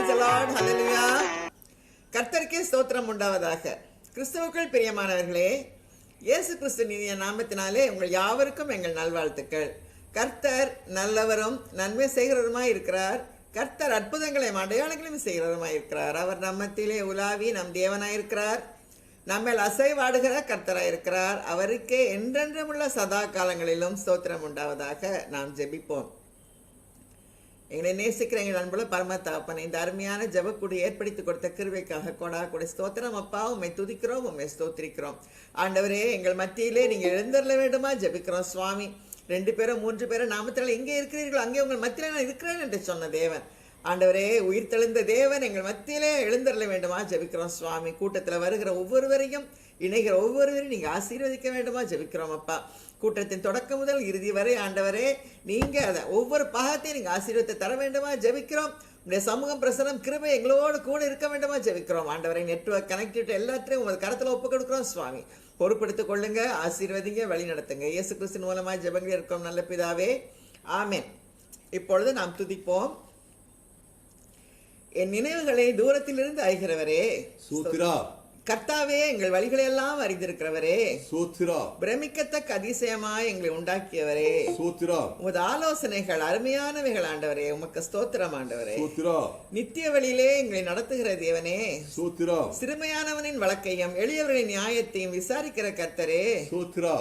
Praise the Lord. Hallelujah. கர்த்தருக்கே ஸ்தோத்திரம் உண்டாவதாக. கிறிஸ்துவுக்குள் பிரியமானவர்களே, இயேசு கிறிஸ்துவின் நாமத்தினாலே உங்கள் யாவருக்கும் எங்கள் நல்வாழ்த்துக்கள். கர்த்தர் நல்லவரும் நன்மை செய்கிறவருமாய் இருக்கிறார். கர்த்தர் அற்புதங்களையும் அடையாளங்களையும் செய்கிறவருமாய் இருக்கிறார். அவர் நம்மத்திலே உலாவி நம் தேவனாயிருக்கிறார். நம்மேல் அசைவாடுகிற கர்த்தராயிருக்கிறார். அவருக்கே என்றென்றும் உள்ள சதா காலங்களிலும் ஸ்தோத்திரம் உண்டாவதாக. நாம் ஜெபிப்போம். எங்களை நேசிக்கிற எங்கள் அன்புள்ள பரம தகப்பனே, இந்த அருமையான ஜெபக்கூடி ஏற்படுத்தி கொடுத்த கிருபைக்காக கொடா ஸ்தோத்திரம் அப்பா. உம்மை துதிக்கிறோம், உம்மை ஸ்தோத்திரிக்கிறோம். ஆண்டவரே, எங்கள் மத்தியிலே நீங்கள் எழுந்தருள வேண்டுமா ஜெபிக்கிறோம் சுவாமி. 2 பேரோ 3 பேரோ நாமத்தில் எங்கே இருக்கிறீர்களோ அங்கே உங்கள் மத்தியில் நான் இருக்கிறேன் என்று சொன்ன தேவன், ஆண்டவரே, உயிர் தெழுந்த தேவன் எங்கள் மத்தியிலே எழுந்தருள வேண்டுமா ஜெபிக்கிறோம் சுவாமி. கூட்டத்தில் வருகிற ஒவ்வொருவரையும், இணைகிற ஒவ்வொருவரையும் நீங்கள் ஆசீர்வதிக்க வேண்டுமா ஜெபிக்கிறோம் அப்பா. கூட்டத்தின் தொடக்கம் முதல் இறுதி வரை ஆண்டவரே, நீங்கள் அதை ஒவ்வொரு பாகத்தையும் நீங்கள் ஆசீர்வத்தை தர வேண்டுமா ஜெபிக்கிறோம். உங்களுடைய சமூகம் பிரசனம் கிருபை எங்களோடு கூட இருக்க வேண்டுமா ஜெபிக்கிறோம். ஆண்டவரை, நெட்வொர்க் கனெக்டிவிட்டி எல்லாத்தையும் உங்கள் கரத்தில் ஒப்பு கொடுக்குறோம் சுவாமி. பொறுப்படுத்திக் கொள்ளுங்க, ஆசீர்வதிங்க, வழி நடத்துங்க. இயேசு கிறிஸ்துவின் மூலமாக ஜெபங்கள் இருக்கும் நல்ல பிதாவே, ஆமென். இப்பொழுது நாம் துதிப்போம். என் நினைவுகளை தூரத்திலிருந்து அழைகிறவரே சோத்திரா. கர்த்தாவே, எங்கள் வழிகளை எல்லாம் அறிந்திருக்கிறவரே சோத்திரா. பிரமிக்கத்தக்க அதிசயமாய் எங்களை உண்டாக்கியவரே சோத்திரா. உமது ஆலோசனைகள் அருமையானவைகள் ஆண்டவரே. உமக்கு ஸ்தோத்திரம் ஆண்டவரே. சோத்திரா. நித்திய வழியிலே எங்களை நடத்துகிற தேவனே சோத்திரா. சிறுமையானவனின் வழக்கையும் எளியவர்களின் நியாயத்தையும் விசாரிக்கிற கர்த்தரே சோத்திரா.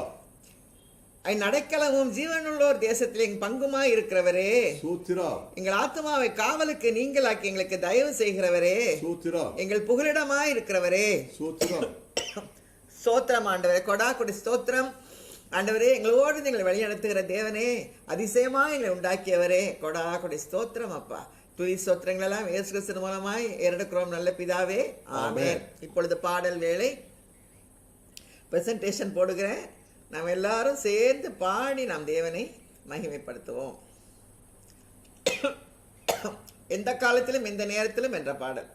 அடைக்கலமும் ஜீவனுள்ளோர் தேசத்தில் எங்கள் பங்குமாய் இருக்கிறவரே சோத்திரா. எங்கள் ஆத்மாவை காவலுக்கு நீங்களாக்கி எங்களுக்கு தயவு செய்கிறவரே சோத்திரா. எங்கள் புகலிடமாய் இருக்கிறவரே சோத்திரா. ஸ்தோத்திரம் ஆண்டவரே. கொடி ஸ்தோத்திரம் ஆண்டவரே. எங்களோடு எங்களை வழிநடத்துகிற தேவனே, அதிசயமா எங்களை உண்டாக்கியவரே, கொடி ஸ்தோத்திரம் அப்பா. துதி ஸ்தோத்திரங்கள் எல்லாம் இயேசு கிறிஸ்து மூலமாய் ஏறெடுக்கிறோம் நல்ல பிதாவே, ஆமென். இப்பொழுது பாடல் வேளை. பிரசன்டேஷன் போடுகிறேன். நாம் எல்லாரும் சேர்ந்து பாடி நாம் தேவனை மகிமைப்படுத்துவோம். எந்த காலத்திலும் எந்த நேரத்திலும் என்ற பாடல்.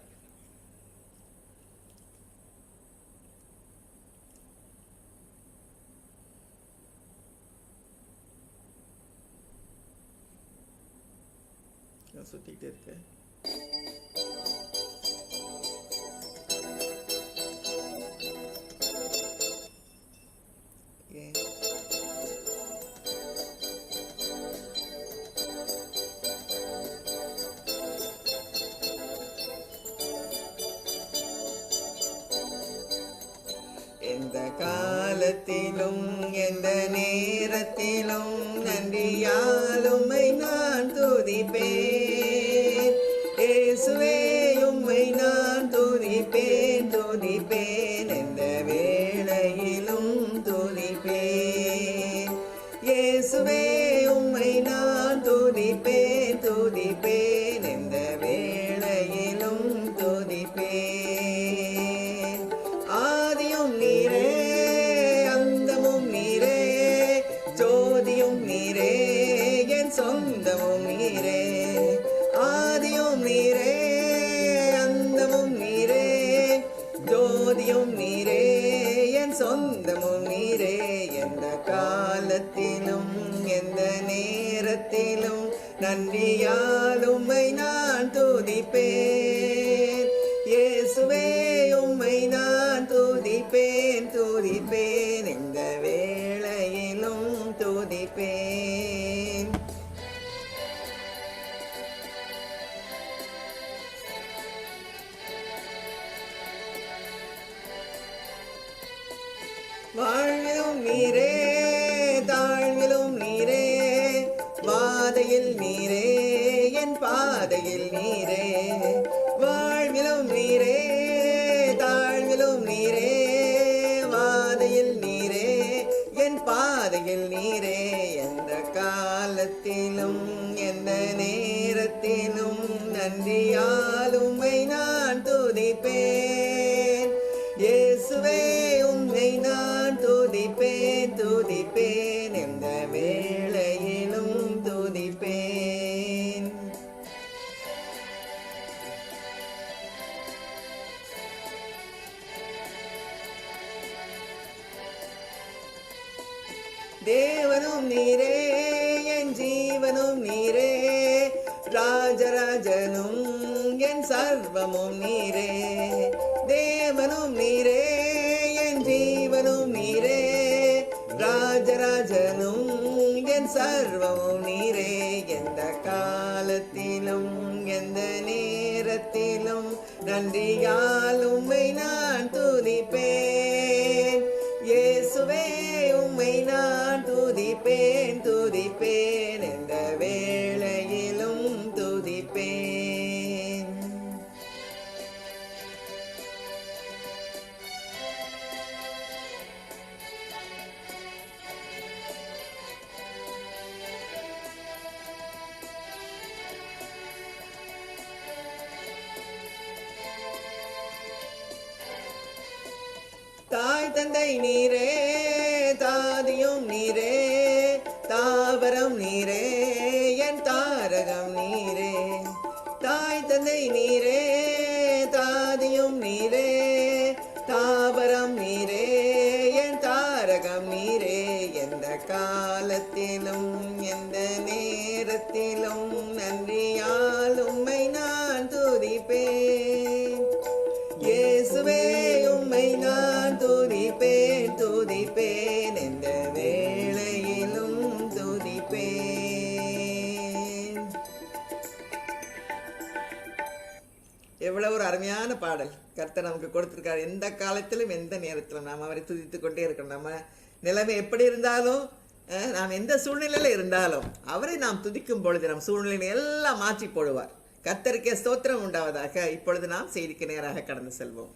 சுத்திக்கிட்டே இருக்கு. எந்த காலத்திலும் எந்த நேரத்திலும் நன்றியால் உம்மை நான் துதிப்பேன். இயேசுவே, உம்மை நான் துதிப்பேன். எந்த வேளையிலும் துதிப்பேன். இயேசுவே, உம்மை நான் துதிப்பேன். எந்த வேளையிலும் துதிப்பேன். ஆதியும் நீரே, அந்தமும் நீரே, ஜோதியும் நீரே, என் சொந்தமும் நீரே. ஆதியும் நீரே, அந்தமும் நீரே, ஜோதியும் நீரே, என் சொந்தமும் நீரே. எந்த காலத்திலும் எந்த நேரத்திலும் நன்றியால் உம்மை நான் துதிப்பேன். இயேசுவே, உம்மை நான் துதிப்பேன். எந்த வேளையிலும் துதிப்பேன். வாழ்விலும் நீரே, தாழ்விலும் நீரே, வாதையில் நீரே, என் பாதையில் நீரே. வாழ்விலும் நீரே, தாழ்விலும் நீரே, வாதையில் நீரே, என் பாதையில் நீரே. எந்த காலத்திலும் எந்த நேரத்திலும் நன்றியால் உம்மை நான் துதிப்பேன். இயேசுவே, உம்மை நான் துதிப்பேன். எந்த வேளையிலும் துதிப்பேன். தேவனும் நீரே, என் ஜீவனும் நீரே, ராஜராஜனும் என் என் சர்வமும் நீரே. தேவனும் நீரே, என் ஜீவனும் நீரே. ராஜராஜனும் என் சர்வமும் நீரே. எந்த காலத்திலும் எந்த நேரத்திலும் நன்றியால் உம்மை நான் துதிப்பேன். இயேசுவே, உம்மை நான் துதிப்பேன், துதிப்பேன், எந்த வேளையிலும் துதிப்பேன். தாய் தந்தை நீரே, தாதியும் நீரே. தாவரம் நீரே, என் தாரகம் நீரே. தாய் தந்தை நீரே, தாதியும் நீரே. தாவரம் நீரே, என் தாரகம் நீரே. எந்த காலத்திலும் எந்த நேரத்திலும் நன்றியால் உம்மை நான் துதிப்பேன். இயேசுவே, உம்மை நான் துதிப்பேன், துதிப்பேன், எந்த வேளையிலும் துதிப்பேன். எவ்வளவு ஒரு அருமையான பாடல் கர்த்தர் நமக்கு கொடுத்திருக்கார். எந்த காலத்திலும் எந்த நேரத்திலும் நாம் அவரை துதித்து கொண்டே இருக்கணும். நம்ம நிலைமை எப்படி இருந்தாலும், நாம் எந்த சூழ்நிலையில இருந்தாலும் அவரை நாம் துதிக்கும் பொழுது நம் சூழ்நிலையை எல்லாம் மாற்றி போடுவார். கர்த்தருக்கே ஸ்தோத்திரம் உண்டாவதாக. இப்பொழுது நாம் செய்திக்கு நேராக கடந்து செல்வோம்.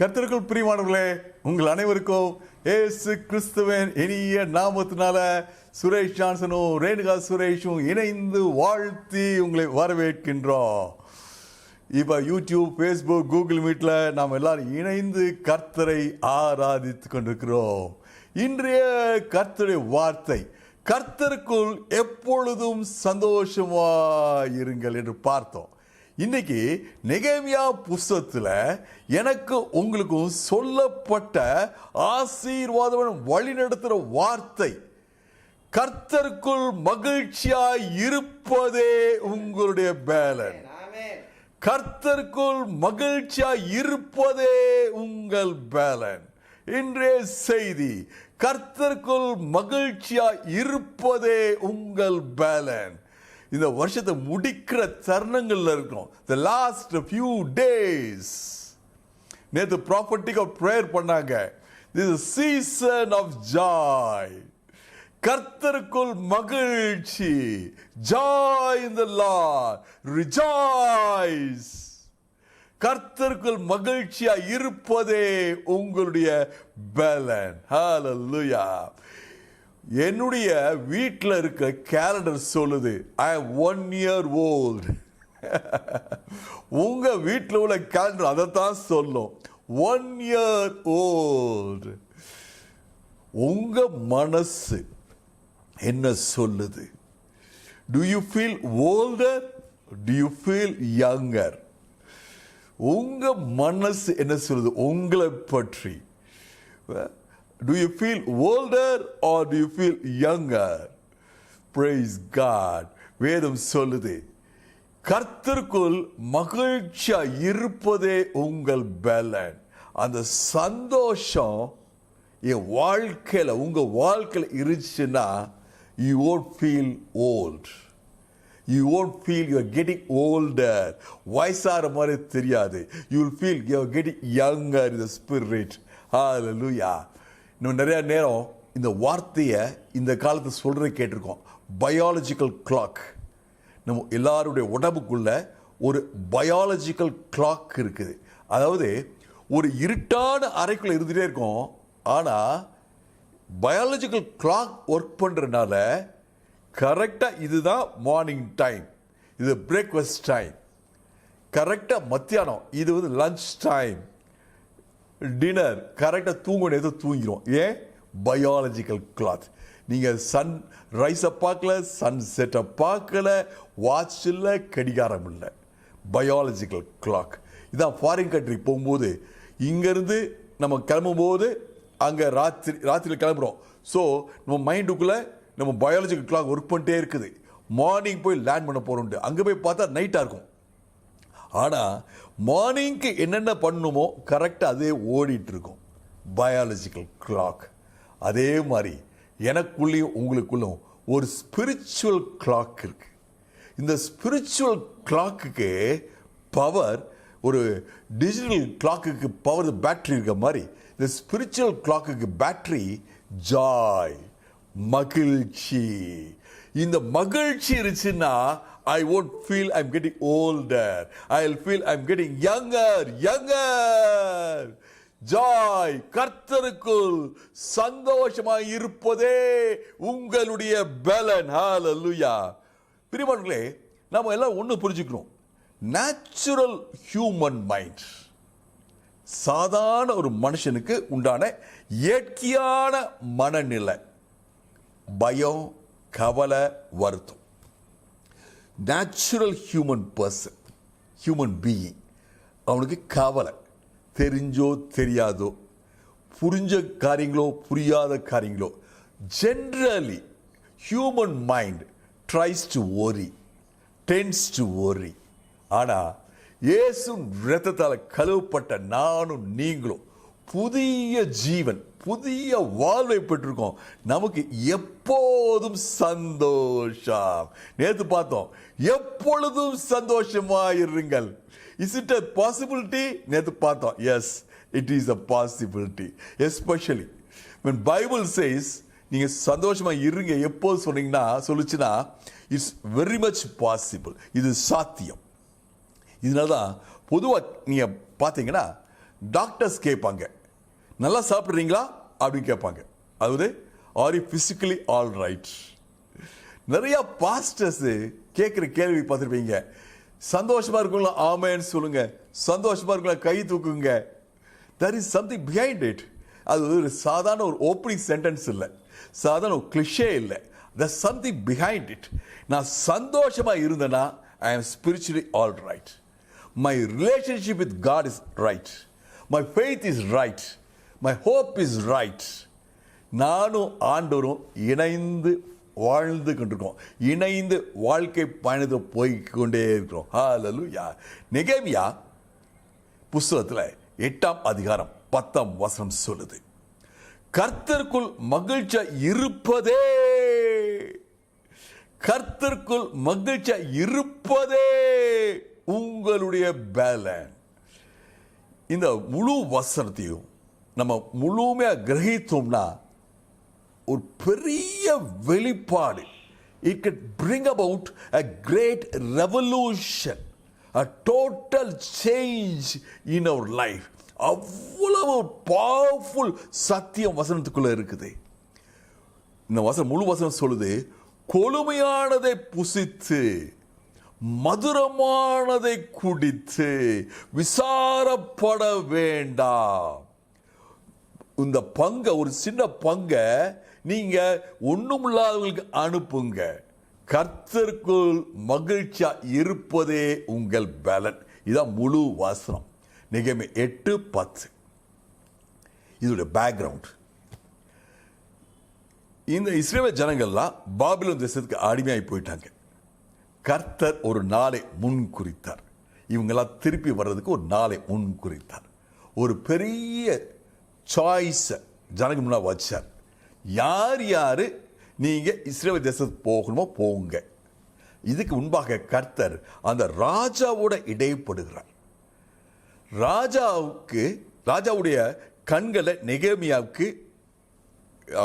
கர்த்தருக்குள் பிரியமானவர்களே, உங்கள் அனைவருக்கும் இயேசு கிறிஸ்துவின் இனிய நாமத்தினால சுரேஷ் ஜான்சனும் ரேணுகா சுரேஷும் இணைந்து வாழ்த்தி உங்களை வரவேற்கின்றோம். இப்போ யூடியூப், ஃபேஸ்புக், கூகுள் மீட்டில் நாம் எல்லாரும் இணைந்து கர்த்தரை ஆராதித்து கொண்டிருக்கிறோம். இன்றைய கர்த்தருடைய வார்த்தை, கர்த்தருக்குள் எப்பொழுதும் சந்தோஷமாயிருங்கள் என்று பார்த்தோம். இன்னைக்கு நெகேமியா புஸ்தகத்தில் எனக்கு உங்களுக்கும் சொல்லப்பட்ட ஆசீர்வாதம் வழிநடத்துகிற வார்த்தை, கர்த்தருக்குள் மகிழ்ச்சியாய் இருப்பதே உங்களுடைய பேலன். கர்த்தருக்குள் மகிழ்ச்சியாய் இருப்பதே உங்கள் பேலன். இன்றைய செய்தி, கர்த்தருக்குள் மகிழ்ச்சியாய் இருப்பதே உங்கள் பேலன். இந்த வருஷத்தை முடிக்கிற தருணங்கள்ல இருக்கும். the last few days. நேற்று ப்ராப்பர்ட்டிக் ப்ரேயர் பண்ணாங்க. this is a season of joy. கர்த்தருக்குள் மகிழ்ச்சி. joy in the Lord. rejoice. கர்த்தருக்குள் மகிழ்ச்சியா இருப்பதே உங்களுடைய பலன். hallelujah. என்னுடைய வீட்டில் இருக்க கேலண்டர் சொல்லுது ஐ am 1 year old. உங்க வீட்டில் உள்ள கேலண்டர் அதைத்தான் சொல்லும், 1 year old. உங்க மனசு என்ன சொல்லுது? Do you feel older? Do you feel younger? உங்க மனசு என்ன சொல்லுது உங்களை பற்றி? Do you feel older or do you feel younger? Praise God. வேதம் சொல்லுது, கர்த்தருக்குள் மகிழ்ச்சியா இருப்பதே உங்கள் பலன். அந்த சந்தோஷம் என் வாழ்க்கையில், உங்க வாழ்க்கையில் இருந்துச்சுன்னா you won't feel old. You won't feel you are getting older. வயசார மாதிரி தெரியாது. You will feel you are getting younger in the spirit. Hallelujah. இன்னும் நிறைய நேரம் இந்த வார்த்தையை இந்த காலத்தை சொல்றதை கேட்டிருக்கோம். Biological clock. நம்ம எல்லாருடைய உடம்புக்குள்ள ஒரு பயாலஜிக்கல் கிளாக் இருக்குது. அதாவது ஒரு இருட்டான அறைக்குள்ள இருந்துகிட்டே இருக்கும். ஆனால் பயாலஜிக்கல் கிளாக் ஒர்க் பண்ணுறதுனால கரெக்டாக இதுதான் மார்னிங் டைம், இது பிரேக்ஃபாஸ்ட் டைம், கரெக்டாக மத்தியானம் இது வந்து லஞ்ச் டைம், டின்னர் கரெக்டாக தூங்க நேரத்தை தூங்கிடும். ஏன்? Biological clock. நீங்கள் சன் ரைஸை பார்க்கல, சன் செட்டை பார்க்கல, வாட்ச் இல்லை, கடிகாரம் இல்லை. Biological clock. இதான் ஃபாரின் கண்ட்ரி போகும்போது இங்கேருந்து நம்ம கிளம்பும்போது அங்கே ராத்திரியில் கிளம்புறோம். ஸோ நம்ம மைண்டுக்குள்ளே நம்ம பயாலஜிக்கல் கிளாக் ஒர்க் பண்ணிட்டே இருக்குது. மார்னிங் போய் லேண்ட் பண்ண போகிறோம்ட்டு அங்கே போய் பார்த்தா நைட்டாக இருக்கும். ஆனால் மார்னிங்க்கு என்னென்ன பண்ணணுமோ கரெக்டாக அதே ஓடிட்டு இருக்கும். Biological clock. அதே மாதிரி எனக்குள்ளேயும் உங்களுக்குள்ளும் ஒரு ஸ்பிரிச்சுவல் கிளாக் இருக்கு. இந்த ஸ்பிரிச்சுவல் கிளாக்குக்கு பவர், ஒரு டிஜிட்டல் கிளாக்குக்கு பவர் பேட்டரி இருக்க மாதிரி இந்த ஸ்பிரிச்சுவல் கிளாக்குக்கு பேட்டரி ஜாய், மகிழ்ச்சி. இந்த மகிழ்ச்சி இருந்துச்சுன்னா I won't feel I'm getting older. I'll feel I'm getting younger. Joy, கர்த்தருக்குள் சந்தோஷமாய் இருப்பதே உங்களுடைய பலன். ஹல்லேலூயா. பிரியமானவர்களே, நாம எல்லாம் ஒன்று புரிஞ்சுக்கணும். நேச்சுரல் ஹியூமன் மைண்ட், சாதாரண ஒரு மனுஷனுக்கு உண்டான இயற்கையான மனநிலை, பயம், கவலை, வருத்தம். Natural human person, human being, அவனுக்கு கவலை, தெரிஞ்சோ தெரியாதோ, புரிஞ்ச காரியங்களோ புரியாத காரியங்களோ. Generally human mind tries to worry, tends to worry. ஆனால் இயேசு இரத்தத்தால் கழுவப்பட்ட நானும் நீங்களும் புதிய ஜீவன், புதிய வாழ்வை பெற்றிருக்கோம். நமக்கு எப்போதும் சந்தோஷம். நேற்று பார்த்தோம், எப்பொழுதும் சந்தோஷமாயிருங்கள். Is it a possibility? நேற்று பார்த்தோம். Yes, it is a possibility. Especially when Bible says நீங்க சந்தோஷமா இருங்க எப்போது சொன்னீங்கன்னா சொல்லுச்சுன்னா இட்ஸ் வெரி மச் பாசிபிள். இது சாத்தியம். இதனால தான் பொதுவாக நீங்கள் பார்த்தீங்கன்னா டாக்டர்ஸ் கேட்பாங்க, நல்லா சாப்பிட்றீங்களா அப்படின்னு கேட்பாங்க. அதாவது are you physically all right. நிறையா பாஸ்டர்ஸ் கேட்குற கேள்வி பார்த்துருப்பீங்க. சந்தோஷமாக இருக்குங்களா? ஆமேன்னு சொல்லுங்க. சந்தோஷமாக இருக்குங்களா? கை தூக்குங்க. there is something behind it. அது ஒரு சாதாரண ஒரு ஓப்பனிங் சென்டென்ஸ் இல்லை, சாதாரண ஒரு கிளிஷே இல்லை. there's something behind it. நான் சந்தோஷமாக இருந்தேன்னா I am spiritually all right. My relationship with God is right. My faith is right. My hope is right. நானும் ஆண்டவரும் இணைந்து வாழ்ந்து கொண்டிருக்கோம். இணைந்து வாழ்க்கை பயணத்தை போய்கொண்டே இருக்கிறோம். ஹல்லேலூயா. நெகேமியா புஸ்தகத்தில் 8ஆம் அதிகாரம் 10ஆம் வசனம் சொல்லுது, கர்த்தருக்குள் மகிழ்ச்சியா இருப்பதே, கர்த்தருக்குள் மகிழ்ச்சியா இருப்பதே உங்களுடைய பலன். இந்த முழு வசனத்தையும் நம்ம முழுமையா கிரகித்தோம்னா ஒரு பெரிய வெளிப்பாடு. It could bring about a great revolution, a total change in our life. அவ்வளவு பவர்ஃபுல் சத்தியம் வசனத்துக்குள்ள இருக்குது. இந்த வசனம், முழு வசனம் சொல்லுது, கொழுமையானதை புசித்து மதுரமானதை குடித்து விசாரப்பட வேண்டாம். இந்த பங்கை, ஒரு சின்ன பங்கை நீங்க ஒண்ணுமில்லாதவங்களுக்கு அனுப்புங்க. கர்த்தருக்குள் மகிழ்ச்சியா இருப்பதே உங்கள் பலன். இதான் முழு வசனம். நெகேமியா 8:10. இதோட பேக்ரவுண்ட், இந்த இஸ்ரவேல் ஜனங்கள்லாம் பாபிலோன் தேசத்துக்கு அடிமையாகி போயிட்டாங்க. கர்த்தர் ஒரு நாளை முன் குறித்தார். இவங்கெல்லாம் திருப்பி வர்றதுக்கு ஒரு நாளை முன் குறித்தார். ஒரு பெரிய சாய்ஸை ஜனங்க முன்னாடி வச்சார். யார் யார் நீங்கள் இஸ்ரவேல் தேசத்துக்கு போகணுமோ போங்க. இதுக்கு முன்பாக கர்த்தர் அந்த ராஜாவோட இடைப்படுகிறார். ராஜாவுடைய கண்களை நெகேமியாவுக்கு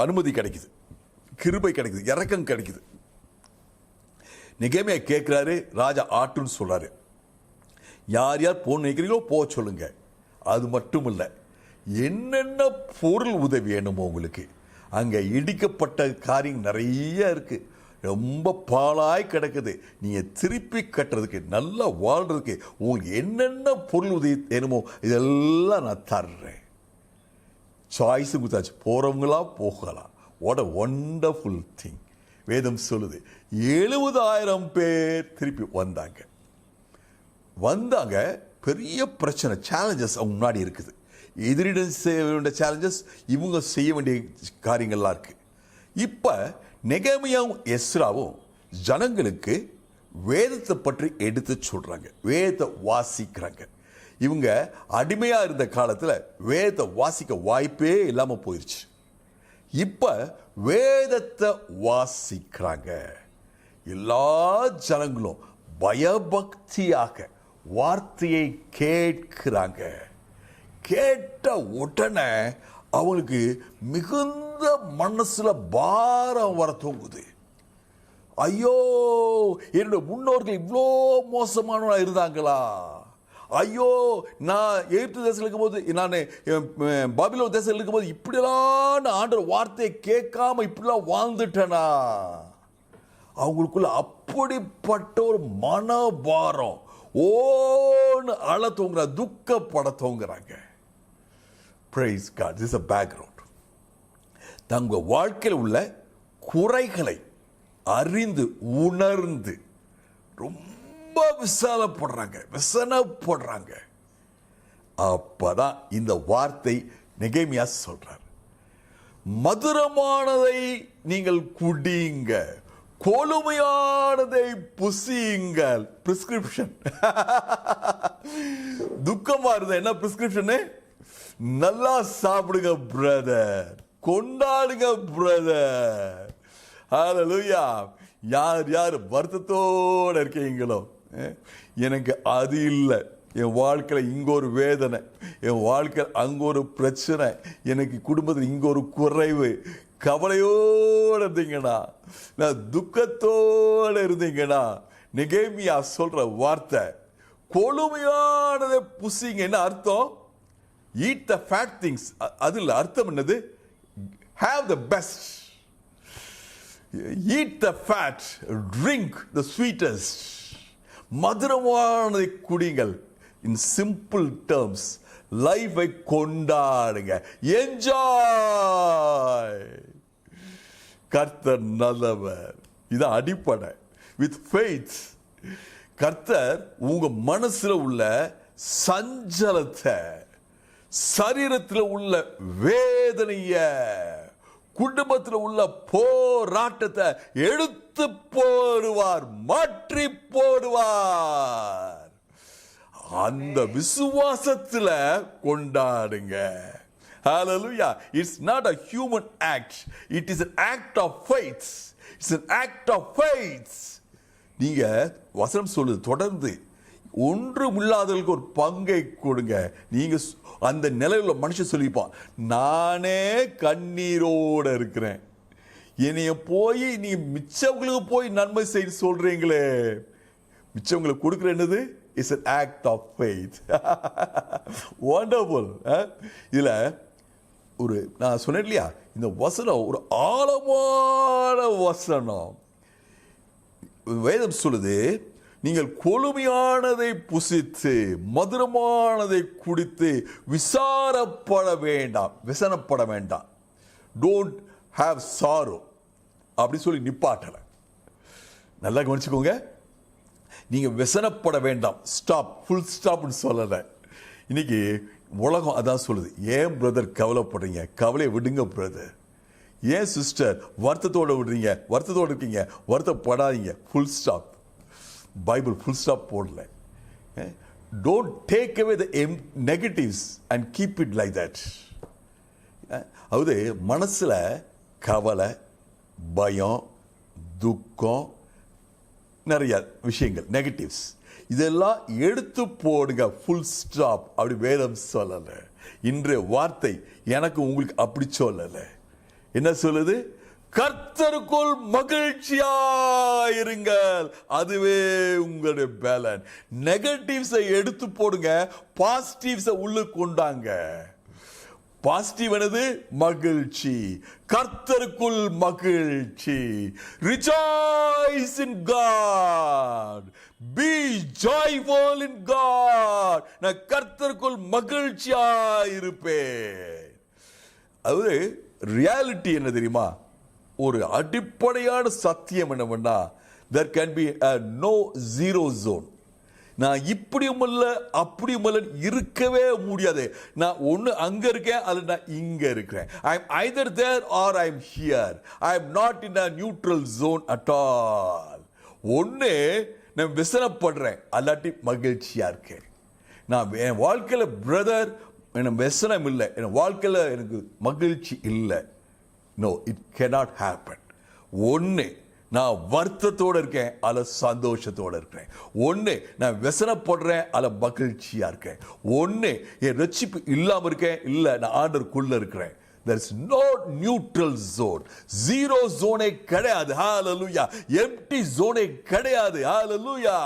அனுமதி கிடைக்குது, கிருபை கிடைக்குது, இரக்கம் கிடைக்குது. நெகேமியா கேட்கிறாரு, ராஜா ஆட்டுன்னு சொல்றாரு. யார் யார் போக நினைக்கிறீங்களோ போக சொல்லுங்க. அது மட்டும் இல்லை, என்னென்ன பொருள் உதவி வேணுமோ உங்களுக்கு. அங்கே இடிக்கப்பட்ட காரியம் நிறைய இருக்கு, ரொம்ப பாழாய் கிடக்குது. நீங்கள் திருப்பி கட்டுறதுக்கு, நல்லா வாழ்றதுக்கு உங்களுக்கு என்னென்ன பொருள் உதவி வேணுமோ இதெல்லாம் நான் தர்றேன். சாய்ஸ் கொடுத்தாச்சு, போறவங்களா போகலாம். What a wonderful thing. வேதம் சொல்லுது 70,000 பேர் திருப்பி வந்தாங்க. பெரிய பிரச்சனை, சேலஞ்சஸ் அவங்க முன்னாடி இருக்குது. எதிரிடம் செய்ய வேண்டிய சேலஞ்சஸ், இவங்க செய்ய வேண்டிய காரியங்கள்லாம் இருக்கு. இப்ப நெகேமியாவும் எஸ்ராவும் ஜனங்களுக்கு வேதத்தை பற்றி எடுத்து சொல்றாங்க, வேதத்தை வாசிக்கிறாங்க. இவங்க அடிமையா இருந்த காலத்துல வேதத்தை வாசிக்க வாய்ப்பே இல்லாம போயிருச்சு. இப்ப வேதத்தை வாசிக்கிறாங்க. எல்லா ஜனங்களும் பயபக்தியாக வார்த்தையை கேட்கிறாங்க. கேட்ட உடனே அவங்களுக்கு மிகுந்த மனசுல பாரம் வர தோங்குது. ஐயோ, என்னுடைய முன்னோர்கள் இவ்வளோ மோசமானவங்களா இருந்தாங்களா? ஐயோ, நான் எகிப்து தேசத்தில் இருக்கும்போது, நான் பாபிலோன் தேசத்தில் இருக்கும்போது இப்படிலாம் ஆண்டவர் வார்த்தையை கேட்காம இப்படிலாம் வாழ்ந்துட்டேனா? அவங்களுக்குள்ள அப்படிப்பட்ட ஒரு மனபாரம், ஓன்னு அழ தோங்குறாங்க, துக்கப்பட தோங்குறாங்க. Praise God. This is a background. தங்க வாழ்க்கையில் உள்ள குறைகளை அறிந்து உணர்ந்து ரொம்ப விசனப்படுறாங்க. அப்பதான் இந்த வார்த்தை நெகேமியா சொல்றார். மதுரமானதை நீங்கள் குடிங்க, கொழுமையானதை புசியுங்கள். பிரிஸ்கிரிப்ஷன். துக்கமா இருந்தா என்ன பிரிஸ்கிரிப்ஷன்? நல்லா சாப்பிடுங்க பிரதர், கொண்டாடுங்க பிரதர். ஹல்லேலூயா. யார் யார் வருத்தத்தோடு இருக்கீங்களோ, எனக்கு அது இல்லை, என் வாழ்க்கையில் இங்கே ஒரு வேதனை, என் வாழ்க்கையில் அங்கே ஒரு பிரச்சனை, எனக்கு குடும்பத்தில் இங்கே ஒரு குறைவு, கவலையோடு இருந்தீங்கன்னா, நான் துக்கத்தோடு இருந்தீங்கன்னா, நெகேமியா சொல்ற வார்த்தை கொழுமையானதை புசிங்க. என்ன அர்த்தம்? Eat the fat things. அதில் அர்த்தம் என்னது? Have the best. Eat the fat, drink the sweetest. மதுரமானதை குடிங்கள். In simple terms, லைஃபை கொண்டாடுங்க, என்ஜாய். கர்த்தர் நல்லவர். இது அடிப்படை. வித் ஃபெய்த், கர்த்தர் உங்க மனசுல உள்ள சஞ்சலத்தை, சரீரத்தில் உள்ள வேதனைய, குடும்பத்தில் உள்ள போராட்டத்தை எடுத்து போடுவார், மாற்றி போடுவார். அந்த விசுவாசத்துல கொண்டாடுங்க. Hallelujah. It's not a human act. It is an act of faith. It's an act of faith. நீங்க வசனம் சொல்லுது தொடர்ந்து, ஒன்றும் இல்லாதவர்களுக்கு ஒரு பங்கை கொடுங்க. நீங்க அந்த நிலையில மனுஷன் சொல்லிப்பான், நானே கண்ணீரோட இருக்கிறேன், என்னைய போய் நீ மிச்சவங்களுக்கு போய் நன்மை செய்து சொல்றீங்களே, மிச்சவங்களுக்கு கொடுக்குற என்னது? It's an act of faith. wonderful. இதுல ஒரு நான் சொன்னேன் இல்லையா, இந்த வசனம் ஒரு ஆழமான வசனம். வேதம் சொல்லுது, நீங்கள் கொழுமையானதை புசித்து மதுரமானதை குடித்து விசாரப்பட வேண்டாம், விசனப்பட வேண்டாம். டோன்ட் ஹாவ் சாரோ அப்படி சொல்லி நிப்பாட்டல. நல்லா கவனிச்சுக்கோங்க. நீங்க விசனப்பட வேண்டாம், ஸ்டாப், ஃபுல் ஸ்டாப்னு சொல்லல. இன்னைக்கு உலகம் அதான் சொல்லுது. ஏன் பிரதர் கவலைப்படுறீங்க? கவலையை விடுங்க பிரதர். ஏன் சிஸ்டர் வருத்தத்தோட விடுறீங்க? வருத்தத்தோடு இருக்கீங்க, வருத்தப்படாதீங்க. Full stop. Bible full stop போடல. Don't take away the negatives and keep it like that. அதாவது மனசுல கவலை, பயம், துக்கம், நிறைய விஷயங்கள், நெகட்டிவ்ஸ், இதெல்லாம் எடுத்து போடுங்க. Full stop. அப்படி வேதம் சொல்லல. இன்றைய வார்த்தை எனக்கு உங்களுக்கு அப்படி சொல்லல. என்ன சொல்லுது? கர்த்தருக்குள் மகிழ்ச்சியாயிருங்கள், அதுவே உங்களுடைய பேலன். நெகட்டிவ்ஸை எடுத்து போடுங்க, பாசிட்டிவ்ஸை உள்ள கொண்டாங்க. பாசிட்டிவ் என்னது? மகிழ்ச்சி. கர்த்தருக்குள் மகிழ்ச்சி. Rejoice in God. Be joyful in God. நான் கர்த்தருக்குள் மகிழ்ச்சியா இருப்பேன். அது ரியாலிட்டி என்ன தெரியுமா? ஒரு அடிப்படையான சத்தியம் என்னவென்னா, there can be a no zero zone. நான் இப்படியும் இல்லை அப்படியும் இல்லை இருக்கவே முடியாது. நான் ஒன்று அங்கே இருக்கேன் அல்லது நான் இங்கே இருக்கிறேன். I am either there or I am here. I am not in a neutral zone at all. ஒன்று நான் விசனப்படுறேன் அல்லாட்டி மகிழ்ச்சியாக இருக்கேன். நான் என் வாழ்க்கையில் பிரதர் எனக்கு விசனம் இல்லை, என் வாழ்க்கையில் எனக்கு மகிழ்ச்சி இல்லை. No, it cannot happen. ஒன்று நான் வருத்தத்தோடு இருக்கேன் அல்ல சந்தோஷத்தோடு இருக்கிறேன். ஒன்று நான் விசனப்படுறேன் அல்ல மகிழ்ச்சியாக இருக்கேன். ஒன்று என் ரட்சிப்பு இல்லாமல் இருக்கேன், இல்லை நான் ஆண்டவருக்குள்ளே இருக்கிறேன். There is no neutral zone. Zero zone கிடையாது. Hallelujah. Empty zone கிடையாது. Hallelujah.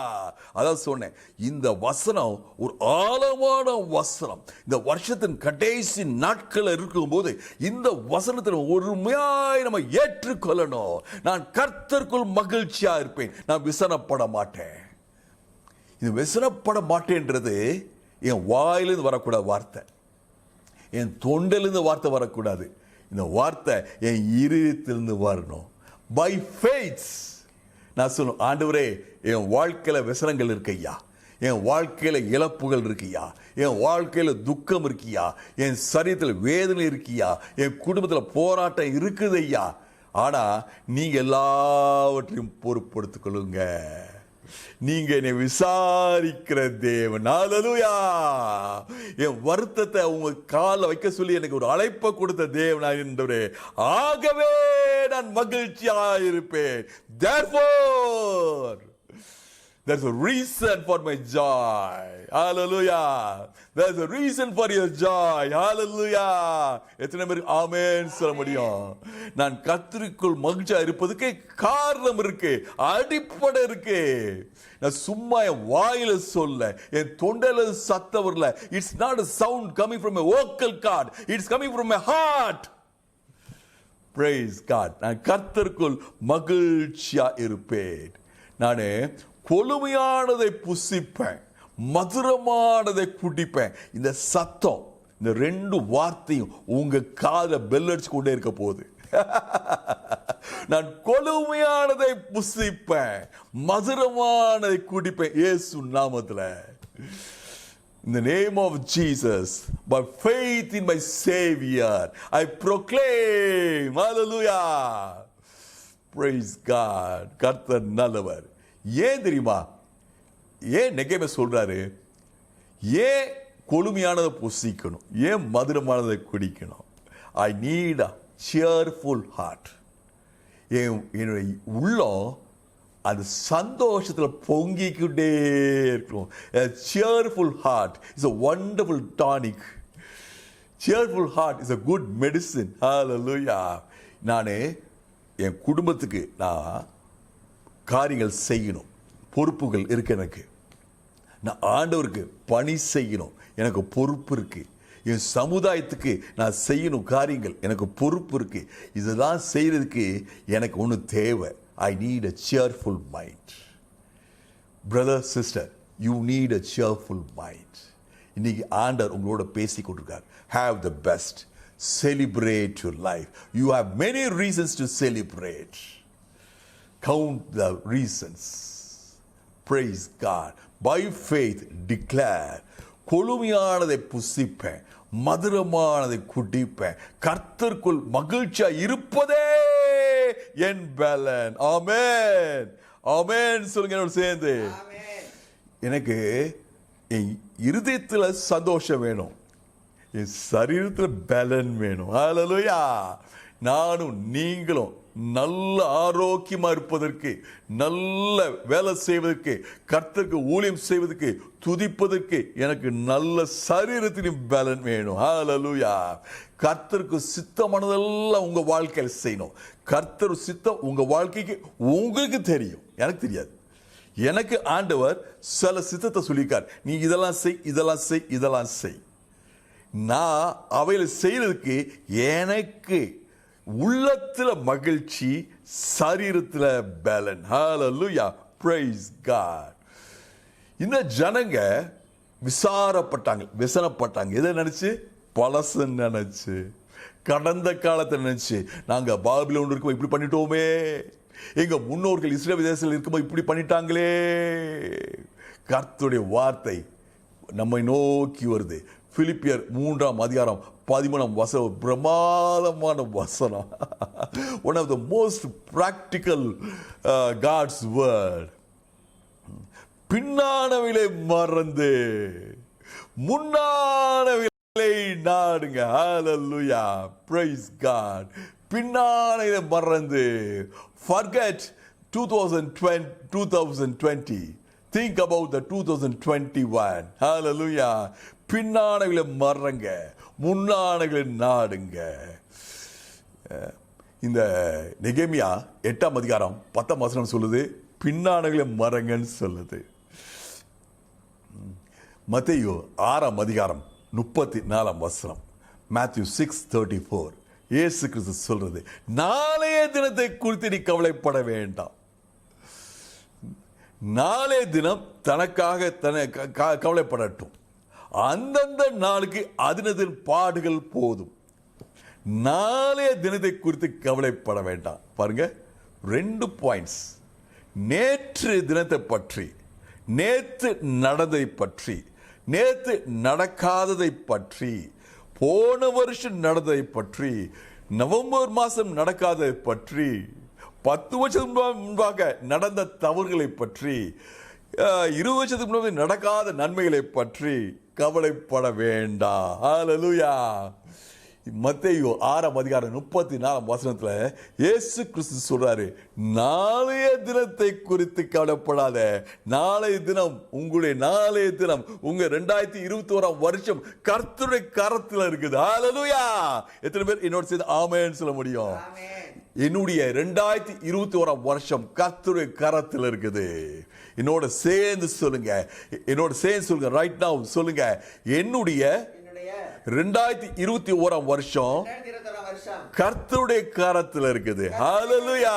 அதான் சொன்னேன், இந்த வசனம் ஒரு ஆழமான வசனம். இந்த வருஷத்தின் கடைசி நாட்கள் இருக்கும்போது இந்த வசனத்தை ஒருமையாய் நம்ம ஏற்றுக்கொள்ளணும். நான் கர்த்தருக்குள் மகிழ்ச்சியா இருப்பேன், நான் விசனப்பட மாட்டேன். இது விசனப்பட மாட்டேன்றது என் வாயிலிருந்து வரக்கூடாத வார்த்தை, என் தொண்டிலிருந்து வார்த்தை வரக்கூடாது. இந்த வார்த்தை என் இருதயத்திலிருந்து வரணும். பை ஃபெய்த் நான் சொல்லணும், ஆண்டவரே என் வாழ்க்கையில் விசனங்கள் இருக்கையா, என் வாழ்க்கையில் இழப்புகள் இருக்கியா, என் வாழ்க்கையில் துக்கம் இருக்கியா, என் சரீரத்தில் வேதனை இருக்கியா, என் குடும்பத்தில் போராட்டம் இருக்குது ஐயா. ஆனால் நீங்கள் எல்லாவற்றையும் பொறுப்படுத்திக் கொள்ளுங்க. நீங்க என்னை விசாரிக்கிற தேவன். ஹல்லேலூயா. என் வருத்தத்தை உங்க காலில் வைக்க சொல்லி எனக்கு ஒரு அழைப்பை கொடுத்த தேவனாய் இருந்தவரே, ஆகவே நான் மகிழ்ச்சியாக இருப்பேன். Therefore there's a reason for my joy. Hallelujah. There's a reason for your joy. Hallelujah. எத்தனை பேர் ஆமென் சொல்ல முடியும்? நான் கர்த்தருக்குள் மகிழ்ச்சியா இருப்பதுக்கு காரணம் இருக்கு, அடிப்படை இருக்கு. நான் சும்மா என் வாயில சொல்ல, என் தொண்டையில சத்தம் வரல. It's not a sound coming from a vocal cord. It's coming from my heart. Praise God. நான் கர்த்தருக்குள் மகிழ்ச்சியா இருப்பேன். நான் கொழுமையானதை புசிப்பேன், மதுரமானதை குடிப்பேன். இந்த சத்தம், இந்த ரெண்டு வார்த்தையும் உங்க காதுல பெல் அடிச்சு கொண்டே இருக்க போகுது. நான் கொழுமையானதை புசிப்பேன், மதுரமானதை குடிப்பேன் இயேசு நாமத்துல. In the name of Jesus, by faith in my Savior, I proclaim, hallelujah. Praise God. கர்த்தர் நல்லவர். ஏன் தெரியுமா? ஏன் நெகேமியா சொல்றாரு, ஏன் கொழுமையானதை புசிக்கணும், ஏன் மதுரமானதை குடிக்கணும்? I need a cheerful heart. என்னுடைய உள்ளம் அது சந்தோஷத்தில் பொங்கிக்கிட்டே இருக்கும். Cheerful heart is a wonderful tonic. Cheerful heart is a good medicine. Hallelujah. நான் என் குடும்பத்துக்கு நான் காரியங்கள் செய்யணும், பொறுப்புகள் இருக்கு எனக்கு. நான் ஆண்டவருக்கு பணி செய்யணும், எனக்கு பொறுப்பு இருக்கு. என் சமுதாயத்துக்கு நான் செய்யணும் காரியங்கள், எனக்கு பொறுப்பு இருக்கு. இதெல்லாம் செய்யறதுக்கு எனக்கு ஒன்று தேவை. I need a cheerful mind. Brother sister, you need a cheerful mind. இன்னைக்கு ஆண்டவர் உங்களோட பேசி கொண்டிருக்கார். Have the best, celebrate your life. You have many reasons to celebrate. Count the reasons. Praise God. By faith declare, கொழுமையானதை புசிப்பேன், மதுரமானதை குடிப்பேன், கர்த்தருக்குள் மகிழ்ச்சியா இருப்பதே என் பலன். ஆமென். ஆமென் சொல்லுங்க என்னோட சேர்ந்து. எனக்கு என் இருதயத்தில் சந்தோஷம் வேணும், என் சரீரத்தில் பலன் வேணும். ஹல்லேலூயா. நானும் நீங்களும் நல்ல ஆரோக்கியமா இருப்பதற்கு, நல்ல வேலை செய்வதற்கு, கர்த்தருக்கு ஊழியம் செய்வதற்கு, துதிப்பதற்கு எனக்கு நல்ல சரீரத்திலும் பலன் வேணும். ஹல்லேலூயா. கர்த்தருக்கு சித்தமானதெல்லாம் உங்க வாழ்க்கையில் செய்யணும். கர்த்தர் சித்தம் உங்க வாழ்க்கைக்கு உங்களுக்கு தெரியும், எனக்கு தெரியாது. எனக்கு ஆண்டவர் சில சித்தத்தை சொல்லியிருக்கார், நீ இதெல்லாம் செய், இதெல்லாம் செய், இதெல்லாம் செய். நான் அவைகளை செய்யறதுக்கு எனக்கு உள்ளத்துல மகிழ்ச்சி, சரீரத்துல பலன். ஹல்லேலூயா. Praise God. இந்த ஜனங்க விசாரப்பட்டாங்க, விசனப்பட்டாங்க. எதை நினைச்சு? பழசு நினைச்சு. கடந்த காலத்தை நினைச்சு நாங்க பாபிலோன் இருக்கும்போது இப்படி பண்ணிட்டோமே, எங்க முன்னோர்கள் இஸ்ரவேல் தேசத்தில் இருக்கும்போது இப்படி பண்ணிட்டாங்களே. கர்த்தருடைய வார்த்தை நம்மை நோக்கி வருது. பிலிப்பியர் 3:13 பிரமாதமான வசனம். One of the most practical God's word. பின்னானவிலை மறந்து முன்னானவிலை நாடுங்க. ஹல்லேலூயா, பிரைஸ் காட். பின்னானவிலை மறந்து forget 2020. Think about the 2021. Hallelujah. பின்னானவிலை மறங்க, முன்னானவிலை நாடுங்க. இந்த நெகேமியா 8:10 சொல்லுது, பின்னானவிலை மறங்கன்னு சொல்லுது. மத்தேயு 6:34 Matthew 6:34 இயேசு கிறிஸ்து சொல்றது, நாளைய தினத்தை குறித்து நீ கவலைப்பட வேண்டாம். நாளைய தினம் தனக்காக கவலைப்படட்டும். அந்தந்த நாளுக்கு அதனதின் பாடுகள் போதும். நாளைய தினத்தை குறித்து கவலைப்பட வேண்டாம். பாருங்க, 2 பாயிண்ட்ஸ். நேற்று தினத்தை பற்றி, நேற்று நடந்ததை பற்றி, நேற்று நடக்காததை பற்றி, போன வருஷம் நடந்ததை பற்றி, நவம்பர் மாதம் நடக்காததை பற்றி, 10 வருஷத்துக்கு முன்பாக நடந்த தவறுகளை பற்றி, 20 வருஷத்துக்கு முன்னாடி நடக்காத நன்மைகளை பற்றி கவலைப்பட வேண்டாம். ஹல்லேலூயா. மத்தேயு 6:34 இயேசு கிறிஸ்து சொல்றாரு, நாளைய தினத்தை குறித்து கவலைப்படாத. நாளைய தினம், உங்களுடைய நாளைய தினம், உங்க 2021 வருஷம் கர்த்தருடைய கரத்தில் இருக்குது. ஹல்லேலூயா. எத்தனை பேர் என்னோட சேர்ந்து ஆமென் சொல்ல முடியும்? என்னுடைய 2021 வருஷம் கர்த்தருடைய கரத்தில் இருக்குது. என்னோட சேர்ந்து சொல்லுங்க, ரைட் நவ் சொல்லுங்க, என்னுடைய 2021 வருஷம் கர்த்தருடைய கரத்தில் இருக்குது. ஹல்லேலூயா.